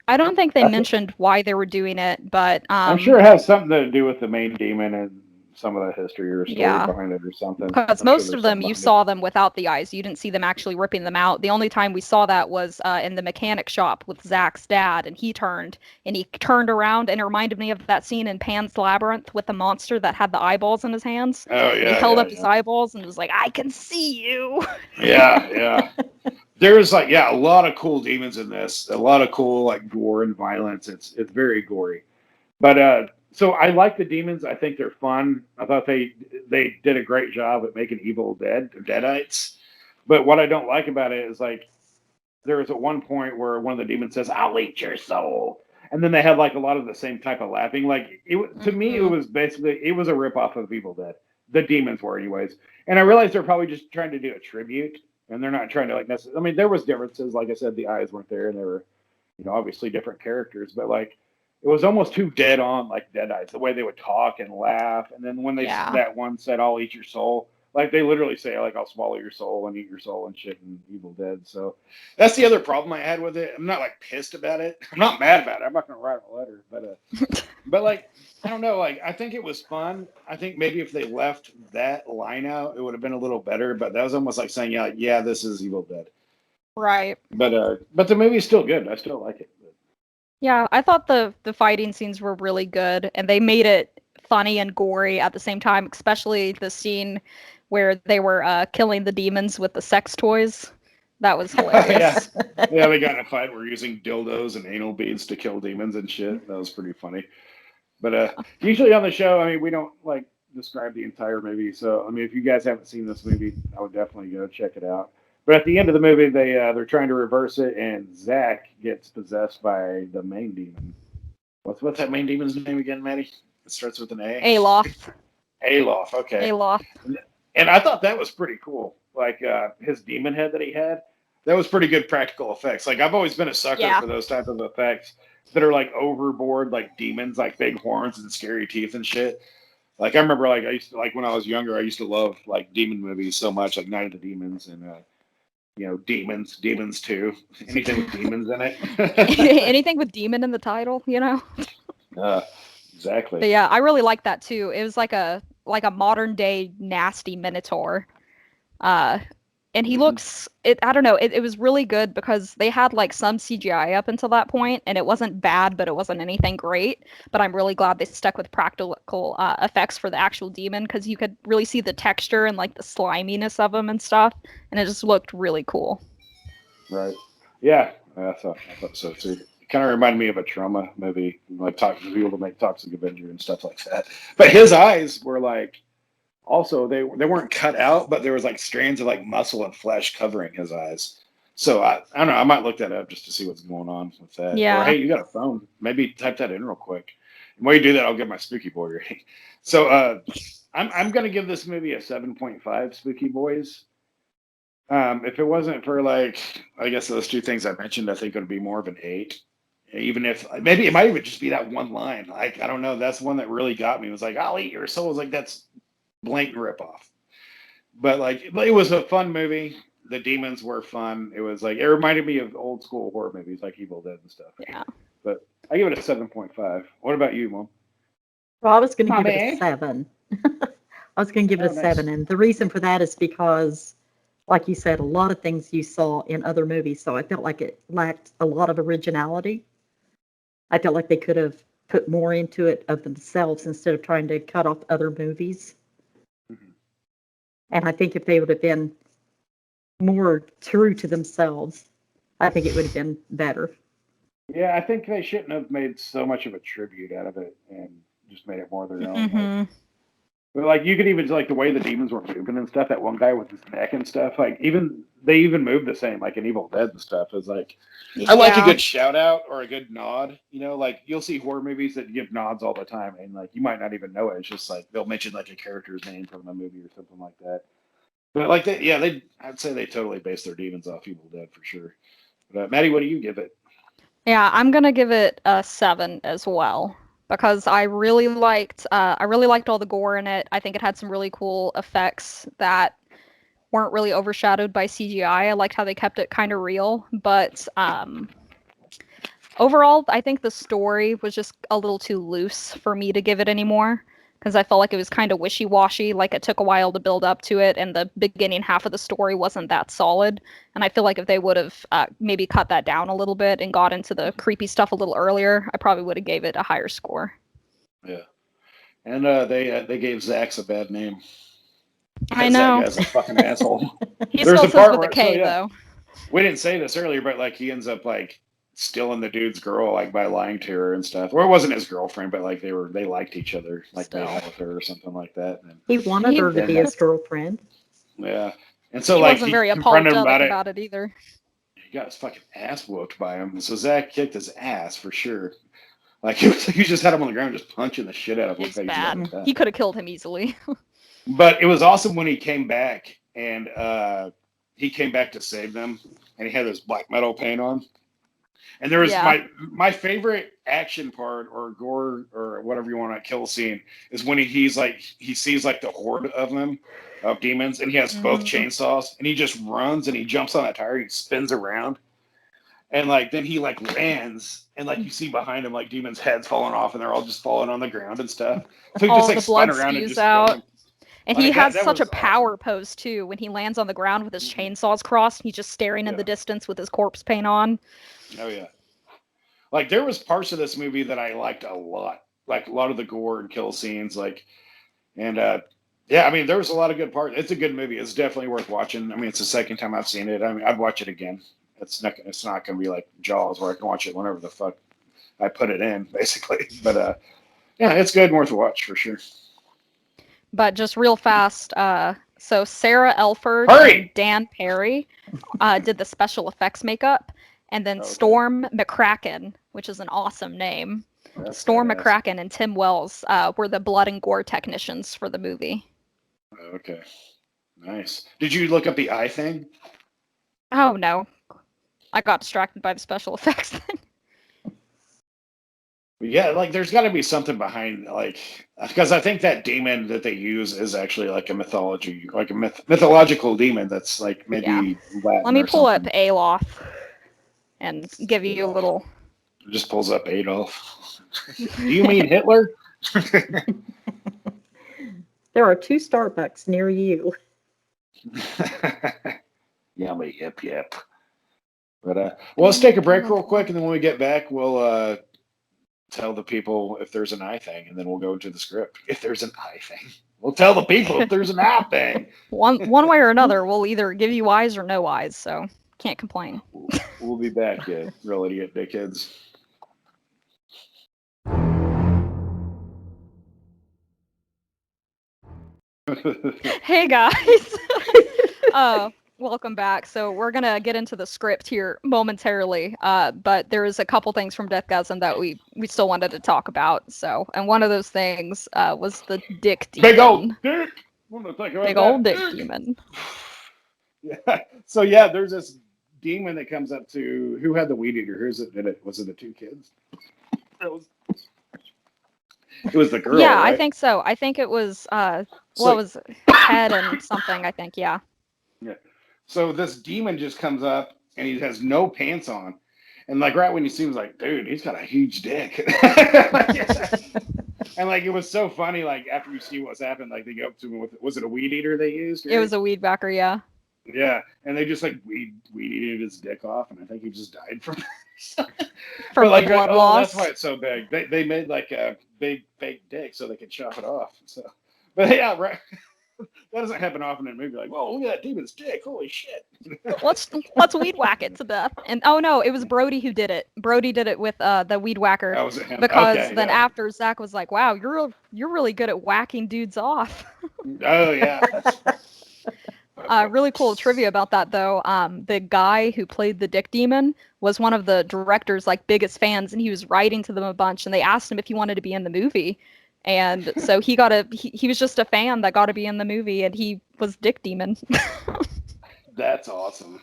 I don't think they mentioned why they were doing it, but I'm sure it has something to do with the main demon and some of the history or story behind it or something. Because most of them, you saw them without the eyes. You didn't see them actually ripping them out. The only time we saw that was in the mechanic shop with Zach's dad, and he turned around, and it reminded me of that scene in Pan's Labyrinth with the monster that had the eyeballs in his hands. Oh, yeah. He held up his eyeballs and was like, "I can see you." Yeah. There's like, a lot of cool demons in this. A lot of cool like gore and violence. It's very gory. But so I like the demons. I think they're fun. I thought they did a great job at making Evil Dead or Deadites. But what I don't like about it is like there was at one point where one of the demons says, "I'll eat your soul," and then they had like a lot of the same type of laughing. Like to me, it was basically a ripoff of Evil Dead. The demons were, anyways. And I realized they're probably just trying to do a tribute, and they're not trying to like necessarily. I mean, there was differences. Like I said, the eyes weren't there, and they were, obviously different characters. But like, it was almost too dead on, like Deadites, the way they would talk and laugh. And then when that one said, "I'll eat your soul," like they literally say, like, "I'll swallow your soul and eat your soul" and shit in Evil Dead. So that's the other problem I had with it. I'm not like pissed about it. I'm not mad about it. I'm not gonna write a letter, but like I don't know. Like I think it was fun. I think maybe if they left that line out, it would have been a little better. But that was almost like saying, "Yeah, this is Evil Dead." Right. But the movie's still good. I still like it. Yeah, I thought the fighting scenes were really good, and they made it funny and gory at the same time, especially the scene where they were killing the demons with the sex toys. That was hilarious. Yeah, they got in a fight. We're using dildos and anal beads to kill demons and shit. That was pretty funny. But usually on the show, I mean, we don't like describe the entire movie. So I mean, if you guys haven't seen this movie, I would definitely go check it out. But at the end of the movie, they're trying to reverse it, and Zach gets possessed by the main demon. What's that main demon's name again, Maddie? It starts with an A. Aloth. Aloth. Okay. Aloth. And I thought that was pretty cool. Like his demon head that he had, that was pretty good practical effects. Like I've always been a sucker for those type of effects that are like overboard, like demons, like big horns and scary teeth and shit. Like I remember, like I used to, like when I was younger, I used to love like demon movies so much, like Night of the Demons and Demons 2, anything with demons in it. Anything with demon in the title, Exactly. But yeah, I really like that too. It was like a modern day nasty minotaur. And he looks, I don't know, it was really good because they had like some CGI up until that point, and it wasn't bad, but it wasn't anything great. But I'm really glad they stuck with practical effects for the actual demon, because you could really see the texture and like the sliminess of him and stuff, and it just looked really cool. Right. Yeah, I thought so too. It kind of reminded me of a Trauma movie, like people to make Toxic Avenger and stuff like that. But his eyes were like, also they weren't cut out, but there was like strands of like muscle and flesh covering his eyes. So I don't know. I might look that up just to see what's going on with that. Yeah. Or hey, you got a phone? Maybe type that in real quick. And while you do that, I'll get my spooky boy ready. So I'm gonna give this movie a 7.5 spooky boys. If it wasn't for like I guess those two things I mentioned, I think it would be more of an 8. Even if maybe it might even just be that one line. Like I don't know. That's one that really got me. It was like I'll eat your soul. I was like that's blatant ripoff. But like it was a fun movie. The demons were fun. It was like it reminded me of old school horror movies like Evil Dead and stuff. Yeah. But I give it a 7.5. What about you, Mom? Well, I was going to give Mommy? it a 7. I was going to give it Oh, a nice. 7. And the reason for that is because, like you said, a lot of things you saw in other movies. So I felt like it lacked a lot of originality. I felt like they could have put more into it of themselves instead of trying to cut off other movies. Mhm. And I think if they would have been more true to themselves, I think it would have been better. Yeah, I think they shouldn't have made so much of a tribute out of it and just made it more their own. Like, Mhm. but like you could even like the way the demons were moving and stuff. That one guy with his neck and stuff. Like they even moved the same. Like in Evil Dead and stuff. Is like I like a Yeah. good shout out or a good nod. You know, like you'll see horror movies that give nods all the time, and like you might not even know it. It's just like they'll mention like a character's name from a movie or something like that. But like I'd say they totally based their demons off Evil Dead for sure. But Maddie, what do you give it? Yeah, I'm gonna give it a 7 as well because I really liked all the gore in it. I think it had some really cool effects that weren't really overshadowed by CGI. I liked how they kept it kind of real, but overall, I think the story was just a little too loose for me to give it anymore because I felt like it was kind of wishy-washy, like it took a while to build up to it, and the beginning half of the story wasn't that solid. And I feel like if they would have maybe cut that down a little bit and got into the creepy stuff a little earlier, I probably would have gave it a higher score. Yeah, and they gave Zax a bad name. I That know. guy's a fucking asshole. He There's spells a part his with where a K, yeah. though. We didn't say this earlier, but like he ends up like stealing the dude's girl like by lying to her and stuff. Or it wasn't his girlfriend, but like they liked each other, like they Still. had with her or something like that. And He wanted He- her to be his girlfriend. yeah, and so He like wasn't he very confronted him apologetic about it. about it either. He got his fucking ass whooped by him. And so Zach kicked his ass for sure. Like he just had him on the ground, just punching the shit out of him. It's Looked like he was bad. about to die. He could have killed him easily. But it was awesome when he came back and he came back to save them, and he had his black metal paint on. And there was Yeah. my favorite action part or gore or whatever you want to kill scene is when he sees like the horde of them of demons, and he has both chainsaws, and he just runs and he jumps on that tire, and he spins around, and like then he like lands, and like you see behind him like demons' heads falling off, and they're all just falling on the ground and stuff. So he All just like the spun blood around and spews just out. killed them. And Like, he that- has that such a was power pose too. When he lands on the ground with his chainsaws crossed, he's just staring in the distance with his corpse paint on. Oh yeah. Like there was parts of this movie that I liked a lot. Like a lot of the gore and kill scenes, like and yeah, I mean there was a lot of good parts. It's a good movie. It's definitely worth watching. I mean it's the second time I've seen it. I mean I'd watch it again. It's not gonna be like Jaws where I can watch it whenever the fuck I put it in, basically. But yeah, it's good and worth a watch for sure. But just real fast, so Sarah Elford Hurry! and Dan Perry did the special effects makeup, and then Okay. Storm McCracken, which is an awesome name. That's Storm badass. McCracken and Tim Wells were the blood and gore technicians for the movie. Okay. Nice. Did you look up the eye thing? Oh no, I got distracted by the special effects thing. Yeah, like there's got to be something behind, like, because I think that demon that they use is actually like a mythology, like a mythological demon that's like maybe Yeah. Latin Let me or pull up something. Aloth and give you a little. It just pulls up Adolf. Do you mean Hitler? There are 2 Starbucks near you. Yummy, yep. But well, let's take a break real quick, and then when we get back, we'll tell the people if there's an eye thing, and then we'll go into the script. If there's an eye thing, we'll tell the people if there's an eye thing. One way or another, we'll either give you eyes or no eyes, so can't complain. We'll be back, you real idiot dickheads. Hey guys. Welcome back. So we're gonna get into the script here momentarily, but there is a couple things from Deathgasm that we still wanted to talk about. So, and one of those things was the dick demon. Big old dick. What do you think about Big that? old dick demon. Yeah. So yeah, there's this demon that comes up to who had the weed eater. Who's it? Did it? Was it the two kids? It was the girl. Yeah, right? I think so. I think it was So- what was Ted and something. I think yeah. Yeah. So this demon just comes up and he has no pants on. And like right when you see him, like, dude, he's got a huge dick. And like it was so funny, like after you see what's happened, like they go up to him with, was it a weed eater they used? It was a weed whacker, yeah. Yeah. And they just like weed eated his dick off, and I think he just died from From like blood oh, loss. that's why it's so big. They made like a big fake dick so they could chop it off. So but yeah, right. That doesn't happen often in a movie. Like, whoa, look at that demon's dick! Holy shit! Let's weed whack it to death. And oh no, it was Brody who did it. Brody did it with the weed whacker. That was him. Because Okay, then yeah. after Zach was like, "Wow, you're really good at whacking dudes off." Oh yeah. Really cool trivia about that though. The guy who played the dick demon was one of the director's like biggest fans, and he was writing to them a bunch, and they asked him if he wanted to be in the movie. And so he was just a fan that got to be in the movie, and he was Dick Demon. That's awesome.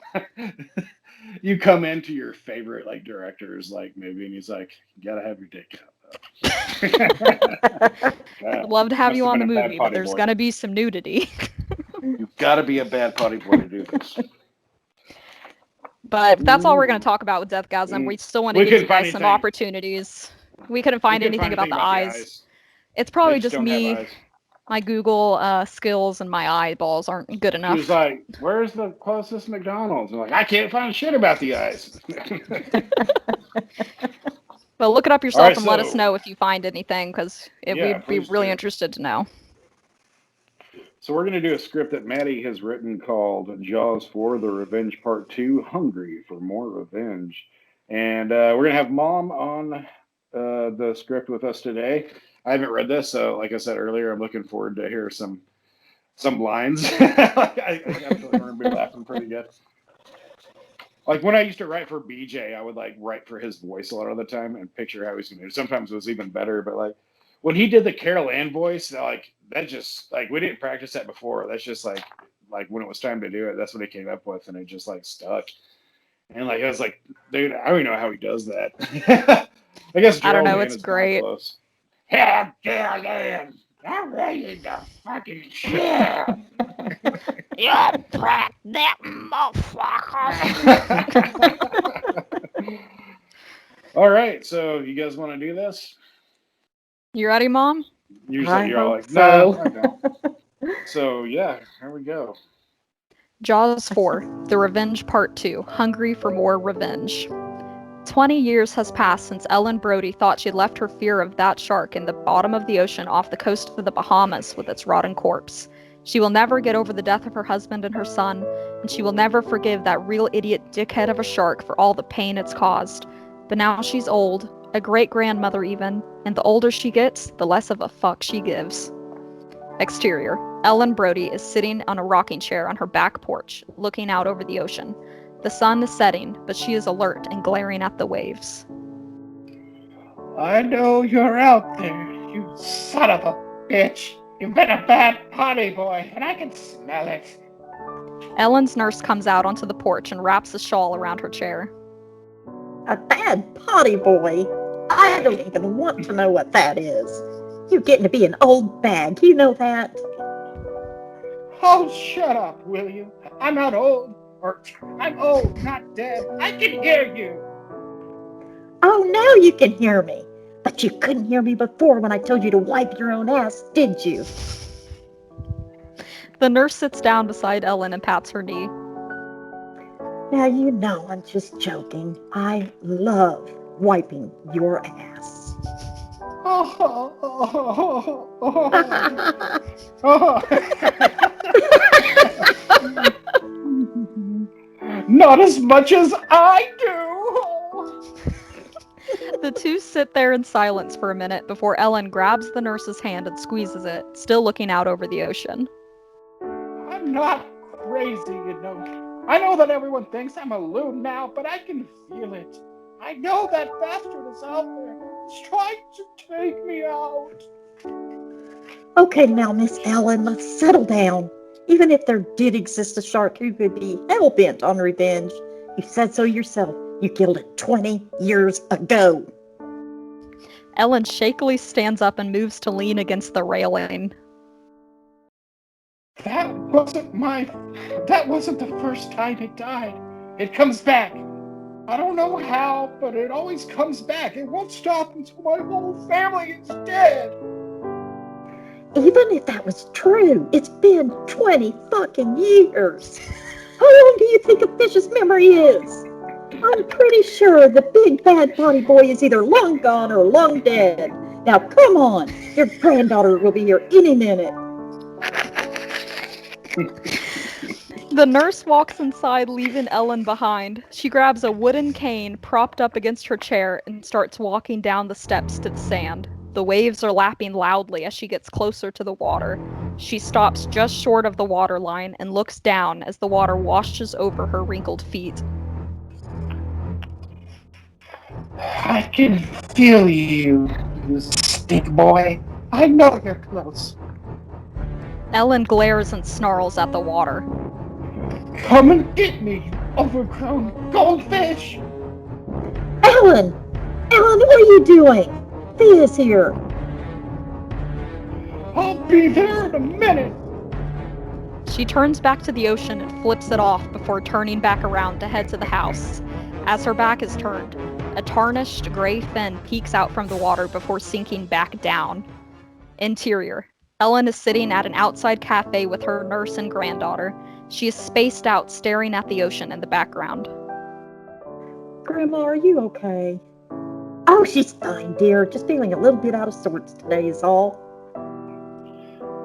You come into your favorite like director's like movie, and he's like, "You gotta have your dick out." I'd love to have Must you on the been a bad movie, but potty there's boy. gonna be some nudity. You've got to be a bad potty boy to do this. But that's all we're gonna talk about with Deathgasm. We still want to We give you couldn't find guys some anything. opportunities. We couldn't find We couldn't anything about the anything eyes. It's probably They just don't have me. eyes. My Google skills and my eyeballs aren't good He enough. was like, "Where's the closest McDonald's?" I'm like, "I can't find shit about the eyes." But look it up yourself Alright, and let us so- know if you find anything, because Yeah, we'd be please really do. interested to know. So we're going to do a script that Maddie has written called Jaws 4, The Revenge Part 2, Hungry for More Revenge. And we're going to have Mom on the script with us today. I haven't read this, so like I said earlier, I'm looking forward to hear some lines. I definitely remember laughing pretty good. Like when I used to write for BJ, I would like write for his voice a lot of the time and picture how he's going to do. Sometimes it was even better, but like when he did the Carol Ann voice, like that just like we didn't practice that before. That's just like when it was time to do it, that's what he came up with, and it just like stuck. And like I was like, dude, I don't even know how he does that. I guess I don't know, Gerald Mann it's is kinda great. Close. Yeah, Carol Ann, I'm ready to fucking shit. You crack that motherfucker. All right, so you guys want to do this? You ready, Mom? I You're all hope like, so. no, I don't. So yeah, here we go. Jaws 4, The Revenge Part 2, Hungry for More Revenge. 20 years has passed since Ellen Brody thought she'd left her fear of that shark in the bottom of the ocean off the coast of the Bahamas with its rotting corpse. She will never get over the death of her husband and her son, and she will never forgive that real idiot dickhead of a shark for all the pain it's caused. But now she's old, a great-grandmother even, and the older she gets, the less of a fuck she gives. Exterior. Ellen Brody is sitting on a rocking chair on her back porch, looking out over the ocean. The sun is setting, but she is alert and glaring at the waves. I know you're out there, you son of a bitch. You've been a bad potty boy, and I can smell it. Ellen's nurse comes out onto the porch and wraps a shawl around her chair. A bad potty boy? I don't even want to know what that is. You're getting to be an old bag, you know that? Oh, shut up, will you? I'm not old. Or I'm old, not dead. I can hear you. Oh, now you can hear me. But you couldn't hear me before when I told you to wipe your own ass, did you? The nurse sits down beside Ellen and pats her knee. Now you know I'm just joking. I love wiping your ass. Not as much as I do. The two sit there in silence for a minute before Ellen grabs the nurse's hand and squeezes it, still looking out over the ocean. I'm not crazy, you know. I know that everyone thinks I'm a loon now, but I can feel it. I know that bastard is out there. He's trying to take me out. Okay, now, Miss Ellen, let's settle down. Even if there did exist a shark who could be hell-bent on revenge, you said so yourself. You killed it 20 years ago. Ellen shakily stands up and moves to lean against the railing. That wasn't the first time it died. It comes back. I don't know how, but it always comes back. It won't stop until my whole family is dead. Even if that was true, it's been 20 fucking years. How long do you think a fish's memory is? I'm pretty sure the big bad Potty boy is either long gone or long dead. Now come on, your granddaughter will be here any minute. The nurse walks inside, leaving Ellen behind. She grabs a wooden cane propped up against her chair and starts walking down the steps to the sand. The waves are lapping loudly as she gets closer to the water. She stops just short of the water line and looks down as the water washes over her wrinkled feet. I can feel you, you stink boy. I know you're close. Ellen glares and snarls at the water. Come and get me, you overgrown goldfish. Ellen! Ellen, what are you doing? Thea's here. I'll be there in a minute. She turns back to the ocean and flips it off before turning back around to head to the house. As her back is turned, a tarnished gray fin peeks out from the water before sinking back down. Interior. Ellen is sitting at an outside cafe with her nurse and granddaughter. She is spaced out, staring at the ocean in the background. Grandma, are you okay? Oh, she's fine, dear. Just feeling a little bit out of sorts today is all.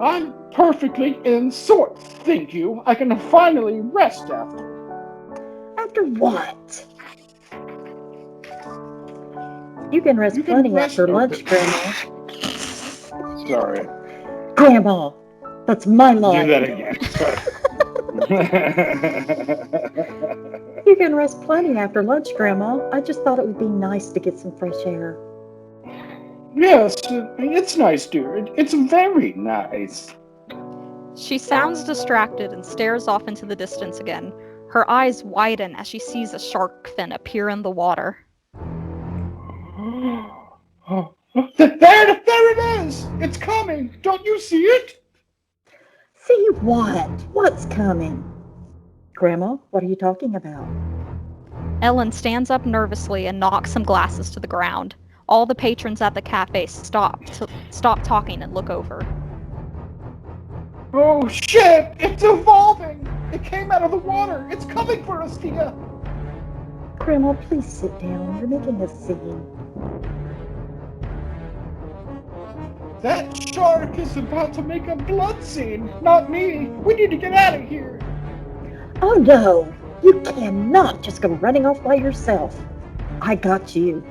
I'm perfectly in sorts, thank you. I can finally rest after. After what? You can rest plenty after lunch, Grandma. Sorry. Grandma, that's my line. Do that again. Sorry. You can rest plenty after lunch, Grandma. I just thought it would be nice to get some fresh air. Yes, it's nice, dear. It's very nice. She sounds distracted and stares off into the distance again. Her eyes widen as she sees a shark fin appear in the water. There it is! It's coming! Don't you see it? See what? What's coming? Grandma, what are you talking about? Ellen stands up nervously and knocks some glasses to the ground. All the patrons at the cafe stop talking and look over. Oh shit! It's evolving! It came out of the water! It's coming for us, Thea! Grandma, please sit down. You're making a scene. That shark is about to make a blood scene! Not me! We need to get out of here! Oh no! You cannot just go running off by yourself. I got you.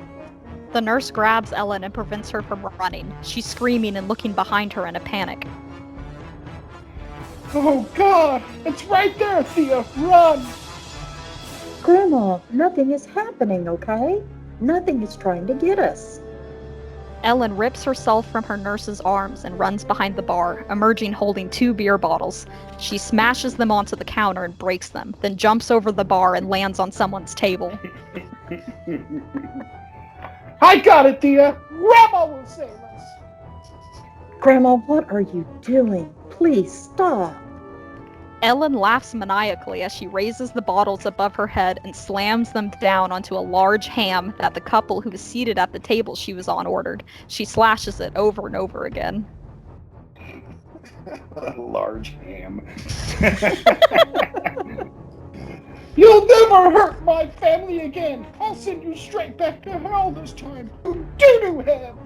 The nurse grabs Ellen and prevents her from running. She's screaming and looking behind her in a panic. Oh god! It's right there, Thea! Run! Grandma, nothing is happening, okay? Nothing is trying to get us. Ellen rips herself from her nurse's arms and runs behind the bar, emerging holding 2 beer bottles. She smashes them onto the counter and breaks them, then jumps over the bar and lands on someone's table. I got it, Thea! Grandma will save us! Grandma, what are you doing? Please stop. Ellen laughs maniacally as she raises the bottles above her head and slams them down onto a large ham that the couple who was seated at the table she was on ordered. She slashes it over and over again. A large ham. You'll never hurt my family again! I'll send you straight back to hell this time! Doo-doo ham!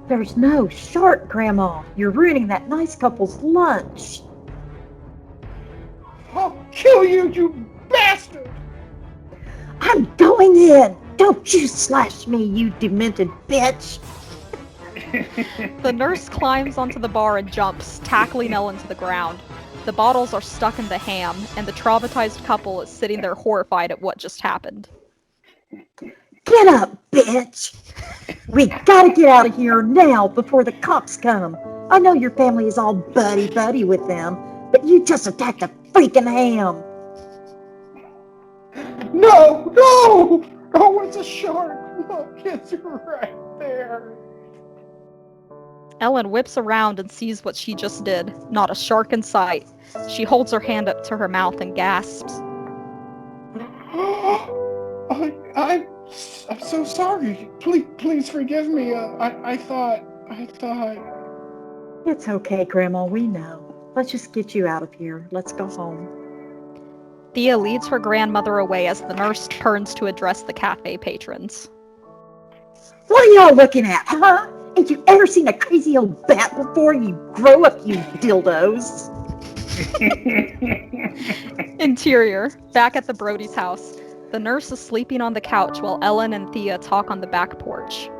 There's no shark, Grandma. You're ruining that nice couple's lunch. I'll kill you, you bastard! I'm going in. Don't you slash me, you demented bitch. The nurse climbs onto the bar and jumps, tackling Ellen to the ground. The bottles are stuck in the ham, and the traumatized couple is sitting there horrified at what just happened. Get up, bitch! We gotta get out of here now before the cops come. I know your family is all buddy-buddy with them, but you just attacked a freaking ham. No! No! Oh, it's a shark! Look, it's right there. Ellen whips around and sees what she just did. Not a shark in sight. She holds her hand up to her mouth and gasps. I'm so sorry. Please forgive me. I thought. It's okay, Grandma, we know. Let's just get you out of here. Let's go home. Thea leads her grandmother away as the nurse turns to address the cafe patrons. What are y'all looking at, huh? Ain't you ever seen a crazy old bat before? You grow up, you dildos. Interior, back at the Brody's house. The nurse is sleeping on the couch while Ellen and Thea talk on the back porch.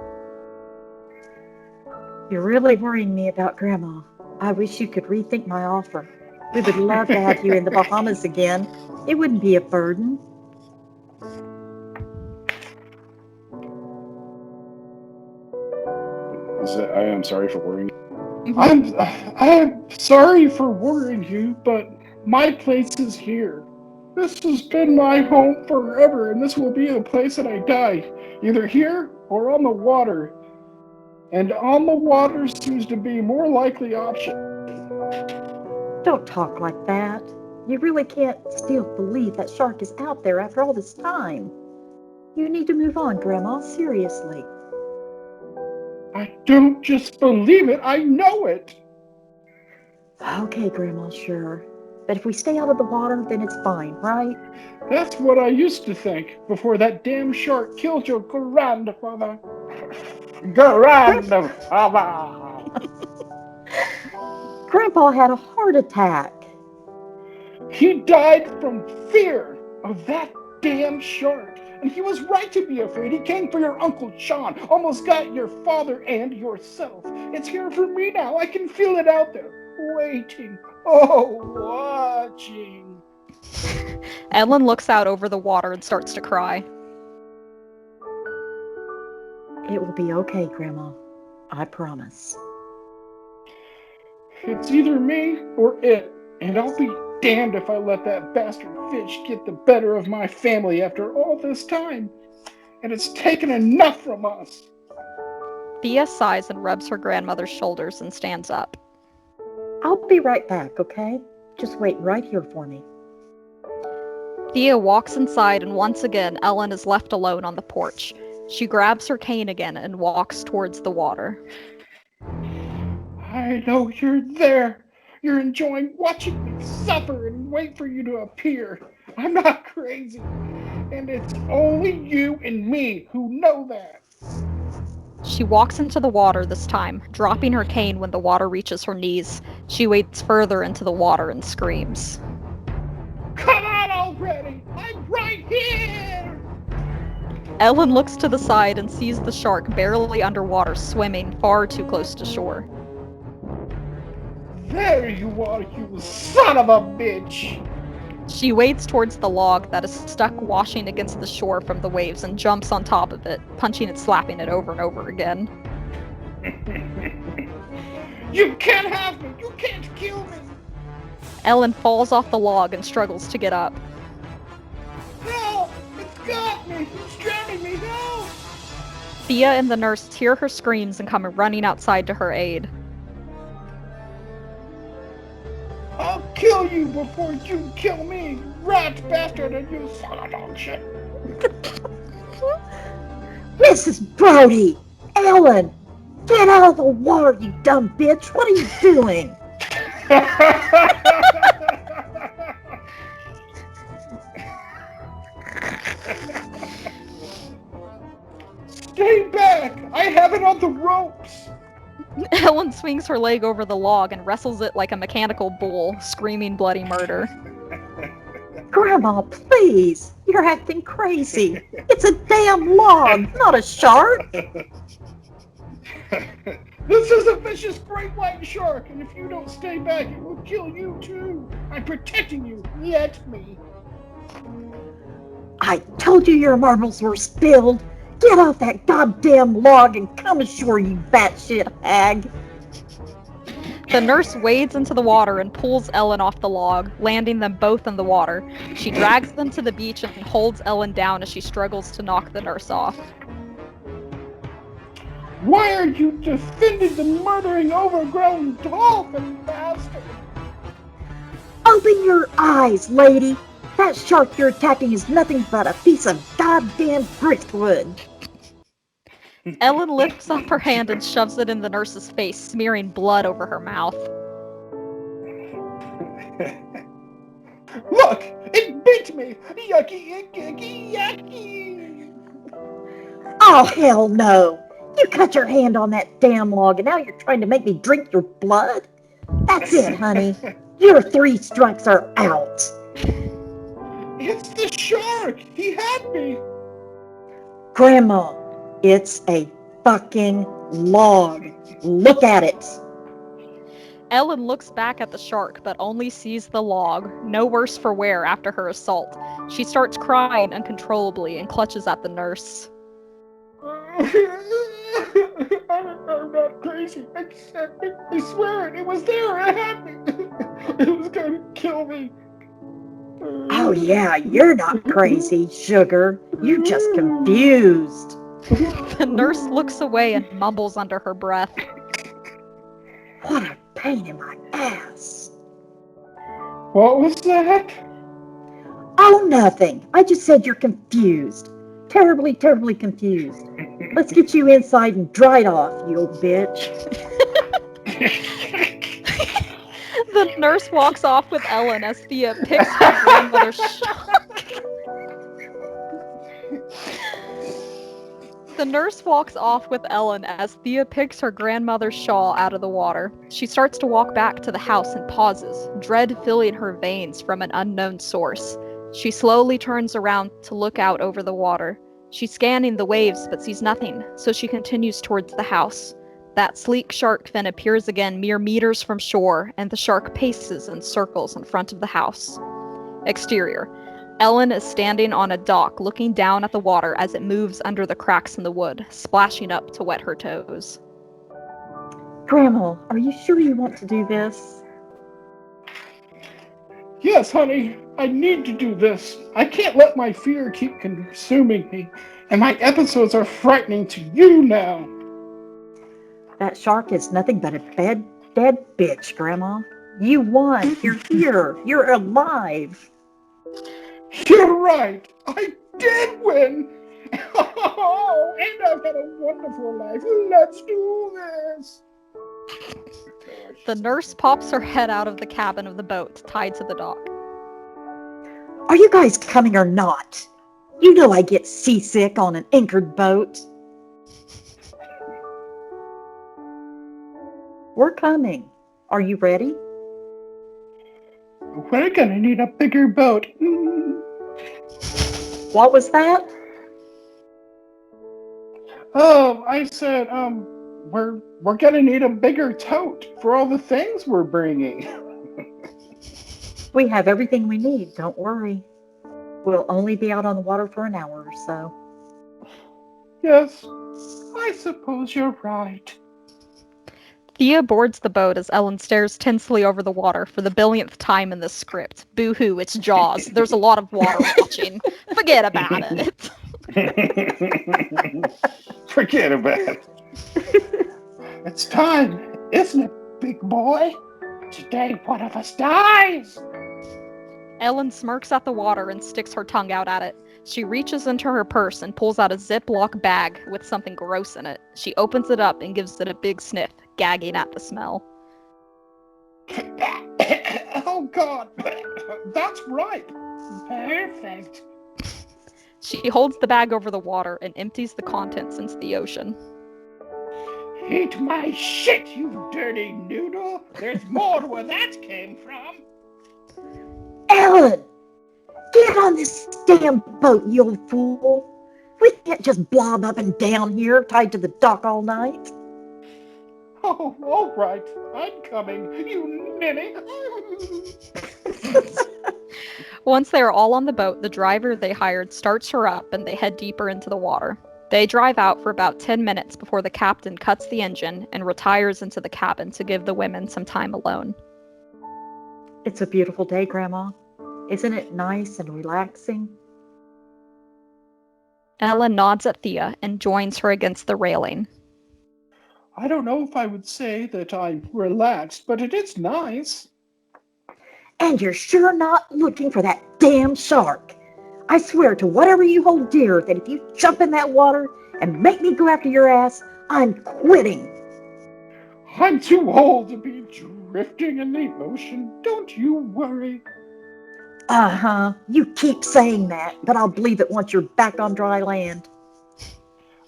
You're really worrying me about Grandma. I wish you could rethink my offer. We would love to have you in the Bahamas again. It wouldn't be a burden. I am sorry for worrying. I'm sorry for worrying you, but my place is here. This has been my home forever, and this will be the place that I die, either here or on the water. And on the water seems to be more likely option. Don't talk like that. You really can't still believe that shark is out there after all this time. You need to move on, Grandma, seriously. I don't just believe it, I know it! Okay, Grandma, sure. But if we stay out of the water, then it's fine, right? That's what I used to think, before that damn shark killed your grandfather. Grandfather! Grandpa had a heart attack. He died from fear of that damn shark. And he was right to be afraid. He came for your Uncle Sean. Almost got your father and yourself. It's here for me now. I can feel it out there. Waiting. Oh, watching. Ellen looks out over the water and starts to cry. It will be okay, Grandma. I promise. It's either me or it. And I'll be damned if I let that bastard fish get the better of my family after all this time. And it's taken enough from us. Thea sighs and rubs her grandmother's shoulders and stands up. I'll be right back, okay? Just wait right here for me. Thea walks inside, and once again, Ellen is left alone on the porch. She grabs her cane again and walks towards the water. I know you're there. You're enjoying watching me suffer and wait for you to appear. I'm not crazy. And it's only you and me who know that. She walks into the water this time, dropping her cane when the water reaches her knees. She wades further into the water and screams. Come on already! I'm right here! Ellen looks to the side and sees the shark barely underwater, swimming far too close to shore. There you are, you son of a bitch! She wades towards the log that is stuck washing against the shore from the waves and jumps on top of it, punching and slapping it over and over again. You can't have me! You can't kill me! Ellen falls off the log and struggles to get up. No! It's got me! It's drowning me! No! Thea and the nurse hear her screams and come running outside to her aid. I'll kill you before you kill me, rat bastard, and you son of dog shit. Mrs. Brody! Ellen! Get out of the water, you dumb bitch! What are you doing? Stay back! I have it on the ropes! Ellen swings her leg over the log and wrestles it like a mechanical bull, screaming bloody murder. Grandma, please! You're acting crazy! It's a damn log, not a shark! This is a vicious great white shark, and if you don't stay back, it will kill you too. I'm protecting you. Let me. I told you your marbles were spilled. Get off that goddamn log and come ashore, you batshit hag. The nurse wades into the water and pulls Ellen off the log, landing them both in the water. She drags them to the beach and holds Ellen down as she struggles to knock the nurse off. Why are you defending the murdering overgrown dolphin bastard? Open your eyes, lady. That shark you're attacking is nothing but a piece of goddamn driftwood. Ellen lifts up her hand and shoves it in the nurse's face, smearing blood over her mouth. Look, it bit me. Yucky, yucky, yucky. Oh, hell no. You cut your hand on that damn log and now you're trying to make me drink your blood? That's it, honey. Your 3 strikes are out. It's the shark. He had me. Grandma, it's a fucking log. Look at it. Ellen looks back at the shark, but only sees the log, no worse for wear after her assault. She starts crying uncontrollably and clutches at the nurse. I'm not crazy. I swear it was there. It had me. It was going to kill me. Oh yeah, you're not crazy, sugar. You're just confused. The nurse looks away and mumbles under her breath. What a pain in my ass. What was that? Oh, nothing. I just said you're confused. Terribly, terribly confused. Let's get you inside and dried off, you old bitch. The nurse walks off with Ellen as Thea picks her grandmother's shark. The nurse walks off with Ellen as Thea picks her grandmother's shawl out of the water. She starts to walk back to the house and pauses, dread filling her veins from an unknown source. She slowly turns around to look out over the water. She's scanning the waves but sees nothing, so she continues towards the house. That sleek shark fin appears again mere meters from shore, and the shark paces in circles in front of the house. Exterior. Ellen is standing on a dock looking down at the water as it moves under the cracks in the wood, splashing up to wet her toes. Grandma, are you sure you want to do this? Yes, honey. I need to do this. I can't let my fear keep consuming me, and my episodes are frightening to you now. That shark is nothing but a dead bitch, Grandma. You won. You're here. You're alive. You're right. I did win. Oh, and I've had a wonderful life. Let's do this. The nurse pops her head out of the cabin of the boat, tied to the dock. Are you guys coming or not? You know I get seasick on an anchored boat. We're coming. Are you ready? We're gonna need a bigger boat. What was that? Oh, I said, we're gonna need a bigger tote for all the things we're bringing. We have everything we need. Don't worry. We'll only be out on the water for an hour or so. Yes, I suppose you're right. Thea boards the boat as Ellen stares tensely over the water for the billionth time in this script. Boo-hoo, it's Jaws. There's a lot of water watching. Forget about it. Forget about it. It's time, isn't it, big boy? Today one of us dies. Ellen smirks at the water and sticks her tongue out at it. She reaches into her purse and pulls out a Ziploc bag with something gross in it. She opens it up and gives it a big sniff, gagging at the smell. Oh, God. That's right. Perfect. She holds the bag over the water and empties the contents into the ocean. Eat my shit, you dirty noodle. There's more to where that came from. Ellen! Get on this damn boat, you old fool. We can't just blob up and down here tied to the dock all night. Oh, all right. I'm coming, you ninny. Once they are all on the boat, the driver they hired starts her up and they head deeper into the water. They drive out for about 10 minutes before the captain cuts the engine and retires into the cabin to give the women some time alone. It's a beautiful day, Grandma. Isn't it nice and relaxing? Ellen nods at Thea and joins her against the railing. I don't know if I would say that I'm relaxed, but it is nice. And you're sure not looking for that damn shark. I swear to whatever you hold dear that if you jump in that water and make me go after your ass, I'm quitting. I'm too old to be drifting in the ocean. Don't you worry. Uh-huh. You keep saying that, but I'll believe it once you're back on dry land.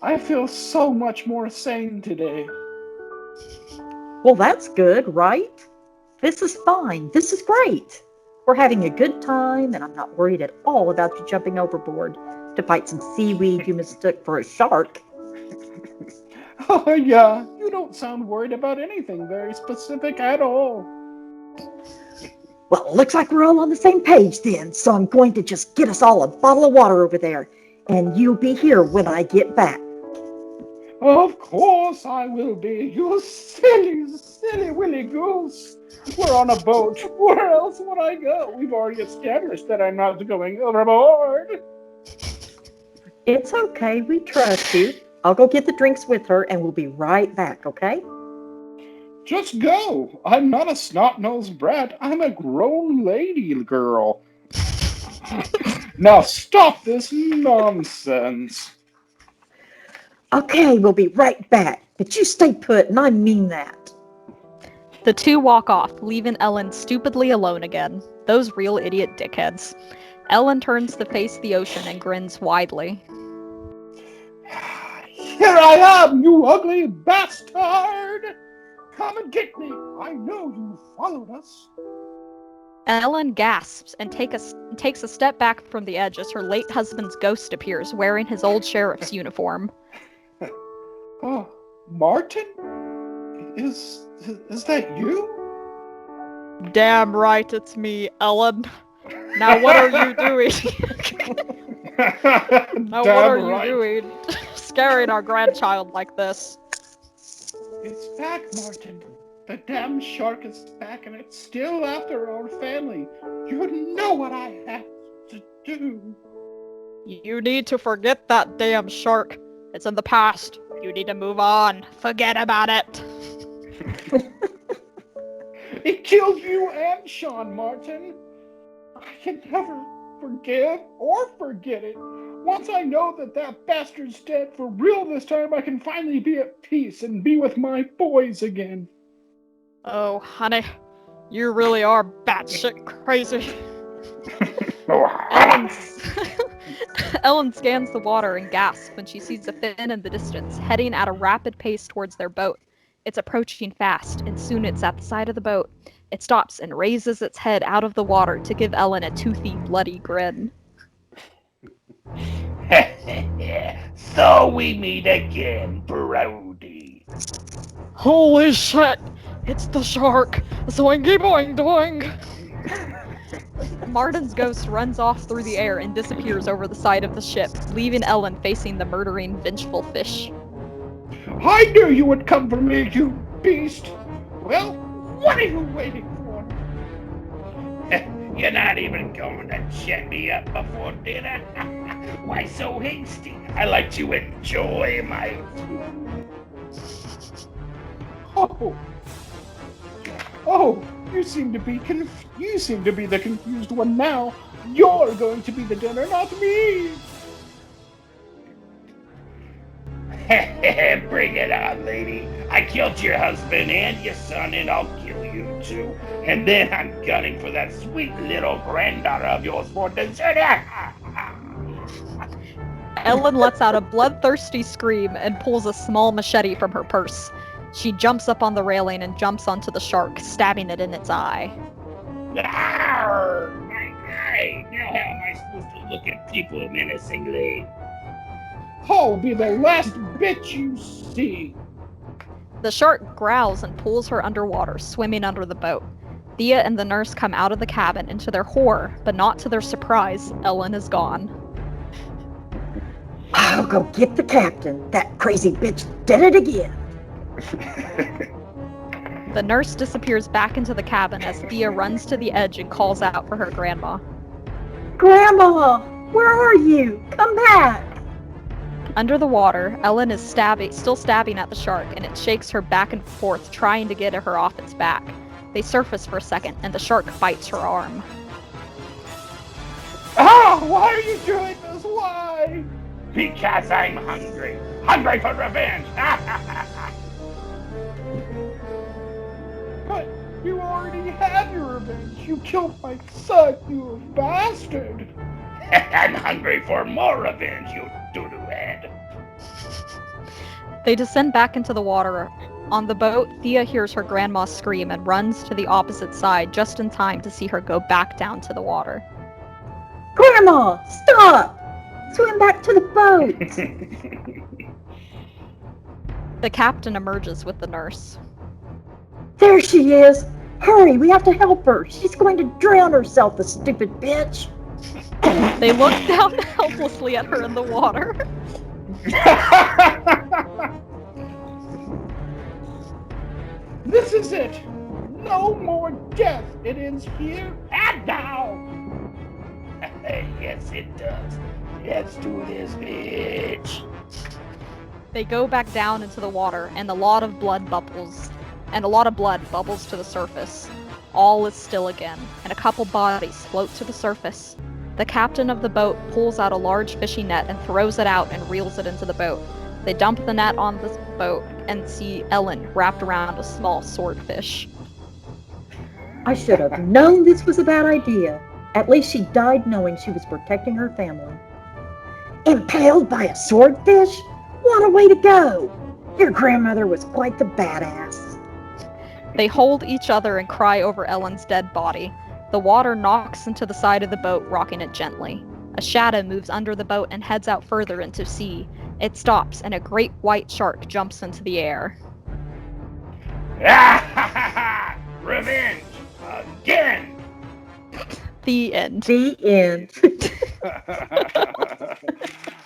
I feel so much more sane today. Well, that's good, right? This is fine. This is great. We're having a good time, and I'm not worried at all about you jumping overboard to fight some seaweed you mistook for a shark. Oh, yeah. You don't sound worried about anything very specific at all. Well, looks like we're all on the same page then, so I'm going to just get us all a bottle of water over there, and you'll be here when I get back. Of course I will be. You silly willy goose. We're on a boat. Where else would I go? We've already established that I'm not going overboard. It's okay. We trust you. I'll go get the drinks with her, and we'll be right back, okay? Just go. I'm not a snot-nosed brat. I'm a grown lady girl. Now stop this nonsense. Okay, we'll be right back. But you stay put, and I mean that. The two walk off, leaving Ellen stupidly alone again. Those real idiot dickheads. Ellen turns to face the ocean and grins widely. Here I am, you ugly bastard! Come and get me. I know you followed us. Ellen gasps and takes a step back from the edge as her late husband's ghost appears, wearing his old sheriff's uniform. Oh, Martin? Is that you? Damn right it's me, Ellen. Now what are you doing? Now what are you doing? Scaring our grandchild like this. It's back, Martin. The damn shark is back and it's still after our family. You know what I have to do. You need to forget that damn shark. It's in the past. You need to move on. Forget about it. It killed you and Sean, Martin. I can never forgive or forget it. Once I know that bastard's dead for real this time, I can finally be at peace and be with my boys again. Oh, honey, you really are batshit crazy. Ellen scans the water and gasps when she sees a fin in the distance, heading at a rapid pace towards their boat. It's approaching fast, and soon it's at the side of the boat. It stops and raises its head out of the water to give Ellen a toothy, bloody grin. So we meet again, Brody. Holy shit! It's the shark! Zoingy boing doing! Martin's ghost runs off through the air and disappears over the side of the ship, leaving Ellen facing the murdering, vengeful fish. I knew you would come for me, you beast! Well, what are you waiting for? You're not even going to check me up before dinner? Why so hasty? I like to enjoy my food. Oh, you seem to be the confused one now. You're going to be the dinner, not me. Bring it on, lady. I killed your husband and your son, and I'll kill you too. And then I'm gunning for that sweet little granddaughter of yours for dessert. Ellen lets out a bloodthirsty scream and pulls a small machete from her purse. She jumps up on the railing and jumps onto the shark, stabbing it in its eye. Arr, my eye! Now how am I supposed to look at people menacingly? I'll be the last bitch you see. The shark growls and pulls her underwater, swimming under the boat. Thea and the nurse come out of the cabin, and to their horror, but not to their surprise, Ellen is gone. I'll go get the captain. That crazy bitch did it again. The nurse disappears back into the cabin as Thea runs to the edge and calls out for her grandma. Grandma, where are you? Come back. Under the water, Ellen is still stabbing at the shark, and it shakes her back and forth, trying to get her off its back. They surface for a second, and the shark bites her arm. Ah! Why are you doing this? Why? Because I'm hungry. Hungry for revenge. But you already had your revenge. You killed my son, you bastard. I'm hungry for more revenge, you doo-doo head. They descend back into the water. On the boat, Thea hears her grandma scream and runs to the opposite side just in time to see her go back down to the water. Grandma, stop! Swim back to the boat. The captain emerges with the nurse. There she is. Hurry, we have to help her. She's going to drown herself, the stupid bitch. They look down helplessly at her in the water. This is it. No more death. It ends here and now. Yes, it does. Let's do this, bitch. They go back down into the water, and a lot of blood bubbles to the surface. All is still again, and a couple bodies float to the surface. The captain of the boat pulls out a large fishing net and throws it out and reels it into the boat. They dump the net on the boat and see Ellen wrapped around a small swordfish. I should have known this was a bad idea. At least she died knowing she was protecting her family. Impaled by a swordfish? What a way to go! Your grandmother was quite the badass. They hold each other and cry over Ellen's dead body. The water knocks into the side of the boat, rocking it gently. A shadow moves under the boat and heads out further into sea. It stops, and a great white shark jumps into the air. Revenge! Again! The end. The end.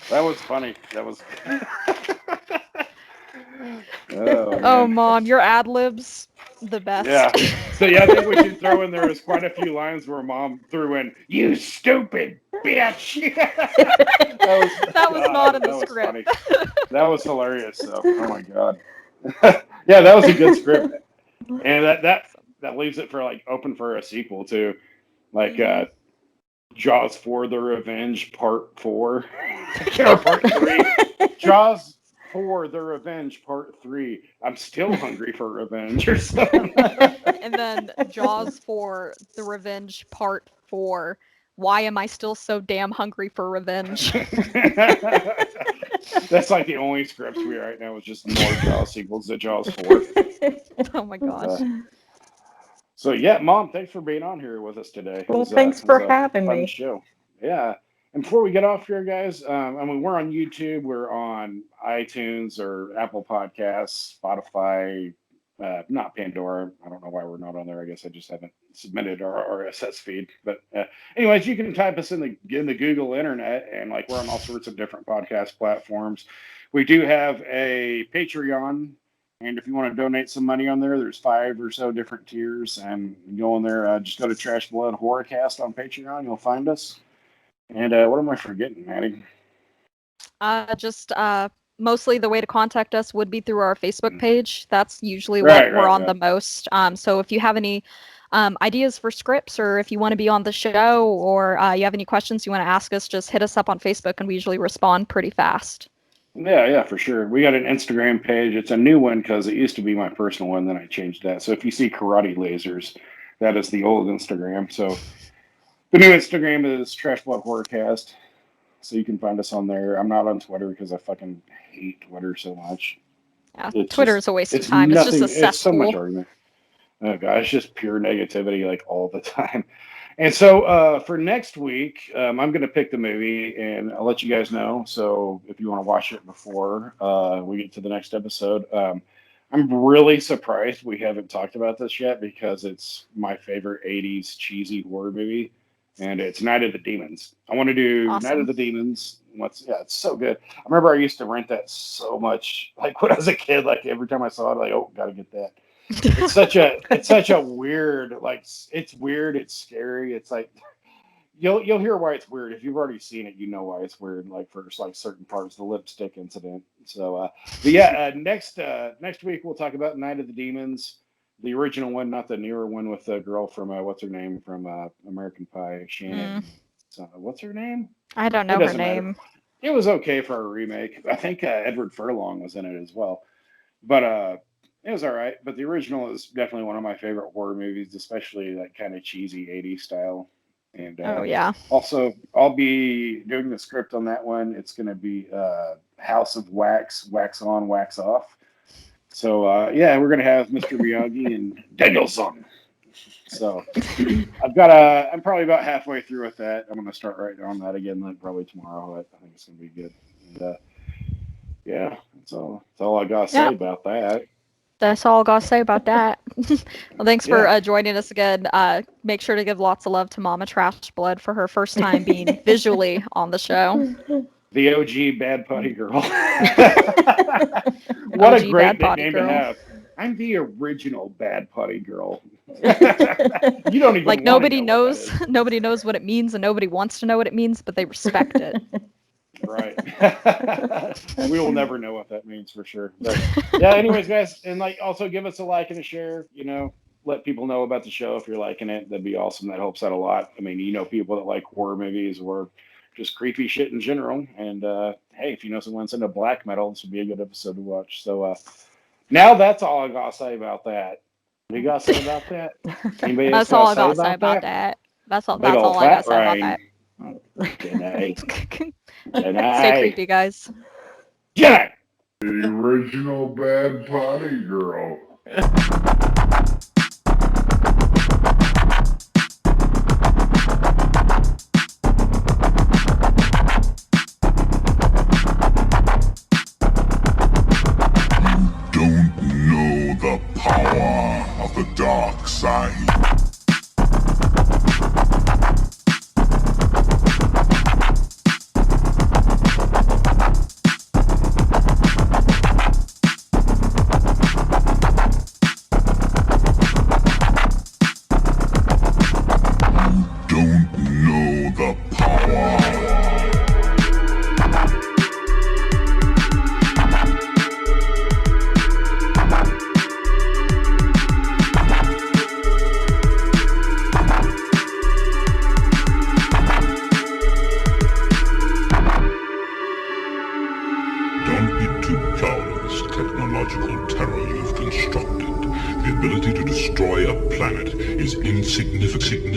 That was funny. That was. Oh, Mom, your ad-libs, the best. Yeah. So yeah, I think we should throw in there was quite a few lines where Mom threw in, "You stupid bitch." That was not in the was script. funny. That was hilarious. So, oh my god. Yeah, that was a good script, and that leaves it for like open for a sequel too, like Jaws 4: The Revenge Part 4 or Part 3. Jaws 4: The Revenge Part 3. I'm still hungry for revenge or something. And then Jaws 4: The Revenge Part 4. Why am I still so damn hungry for revenge? That's like the only script we right now is just more Jaws sequels to Jaws 4. Oh my gosh. So yeah, Mom, thanks for being on here with us today. Well, thanks for having me. Show. Yeah. And before we get off here, guys, I mean, we're on YouTube, we're on iTunes or Apple Podcasts, Spotify, not Pandora. I don't know why we're not on there. I guess I just haven't submitted our RSS feed. But anyways, you can type us in the Google Internet, and like we're on all sorts of different podcast platforms. We do have a Patreon, and if you want to donate some money on there, there's 5 or so different tiers, and you go on there. Just go to Trash Blood Horrorcast on Patreon. You'll find us. And what am I forgetting, Maddie? Mostly the way to contact us would be through our Facebook page. That's usually what we're on the most. So if you have any ideas for scripts, or if you want to be on the show, or you have any questions you want to ask us, just hit us up on Facebook, and we usually respond pretty fast. Yeah, for sure. We got an Instagram page. It's a new one because it used to be my personal one, then I changed that. So if you see Karate Lasers, that is the old Instagram. So the new Instagram is Trash Blood Horrorcast. So you can find us on there. I'm not on Twitter because I fucking hate Twitter so much. Yeah, Twitter is a waste of time. It's just a cesspool. It's so much argument. Oh god, it's just pure negativity like all the time. And so for next week, I'm going to pick the movie, and I'll let you guys know. So if you want to watch it before we get to the next episode, I'm I'm really surprised we haven't talked about this yet because it's my favorite 80s cheesy horror movie, and it's Night of the Demons. I want to do Night Awesome. of the Demons. It's so good. I remember I used to rent that so much, like when I was a kid. Like every time I saw it, like, oh, gotta get that. It's such a weird, like, it's weird. It's scary. It's like you'll hear why it's weird. If you've already seen it, you know why it's weird. Like for like certain parts, the lipstick incident. So, but yeah, next week we'll talk about Night of the Demons, the original one, not the newer one with the girl from what's her name from American Pie, Shannon. So, what's her name? I don't know It her doesn't matter. name. It was okay for a remake. I think Edward Furlong was in it as well, but it was all right. But the original is definitely one of my favorite horror movies, especially that kind of cheesy 80s style. And Oh yeah. also, I'll be doing the script on that one. It's going to be House of Wax, Wax On, Wax Off. So, yeah, we're going to have Mr. Miyagi and Danielson. So, I'm probably about halfway through with that. I'm going to start writing on that again, like probably tomorrow. I think it's going to be good. And, yeah, that's all I got to say about that. That's all I gotta say about that. Well, thanks for joining us again. Make sure to give lots of love to Momma Trashblood for her first time being visually on the show. The OG Bad Potty Girl. What OG a great Bad Potty nickname to Girl. have. I'm the original Bad Potty Girl. You don't even Like wanna nobody know what knows, that is. nobody knows what it means, and nobody wants to know what it means, but they respect it. Right. We will never know what that means for sure. But yeah, anyways, guys, and like also give us a like and a share, let people know about the show if you're liking it. That'd be awesome. That helps out a lot. I mean, people that like horror movies or just creepy shit in general. And hey, if you know someone's into black metal, this would be a good episode to watch. So now that's all I gotta say about that. What you gotta say about that? Anybody else That's all I gotta gotta say about that. That's all. Big That's ol' all I gotta fat say about brain. that. Good night. Good Stay night. creepy, guys. Good night. The original Bad Potty Girl. Don't know the power of the dark side. Don't know the power. Don't be too proud of this technological terror you've constructed. The ability to destroy a planet is insignificant.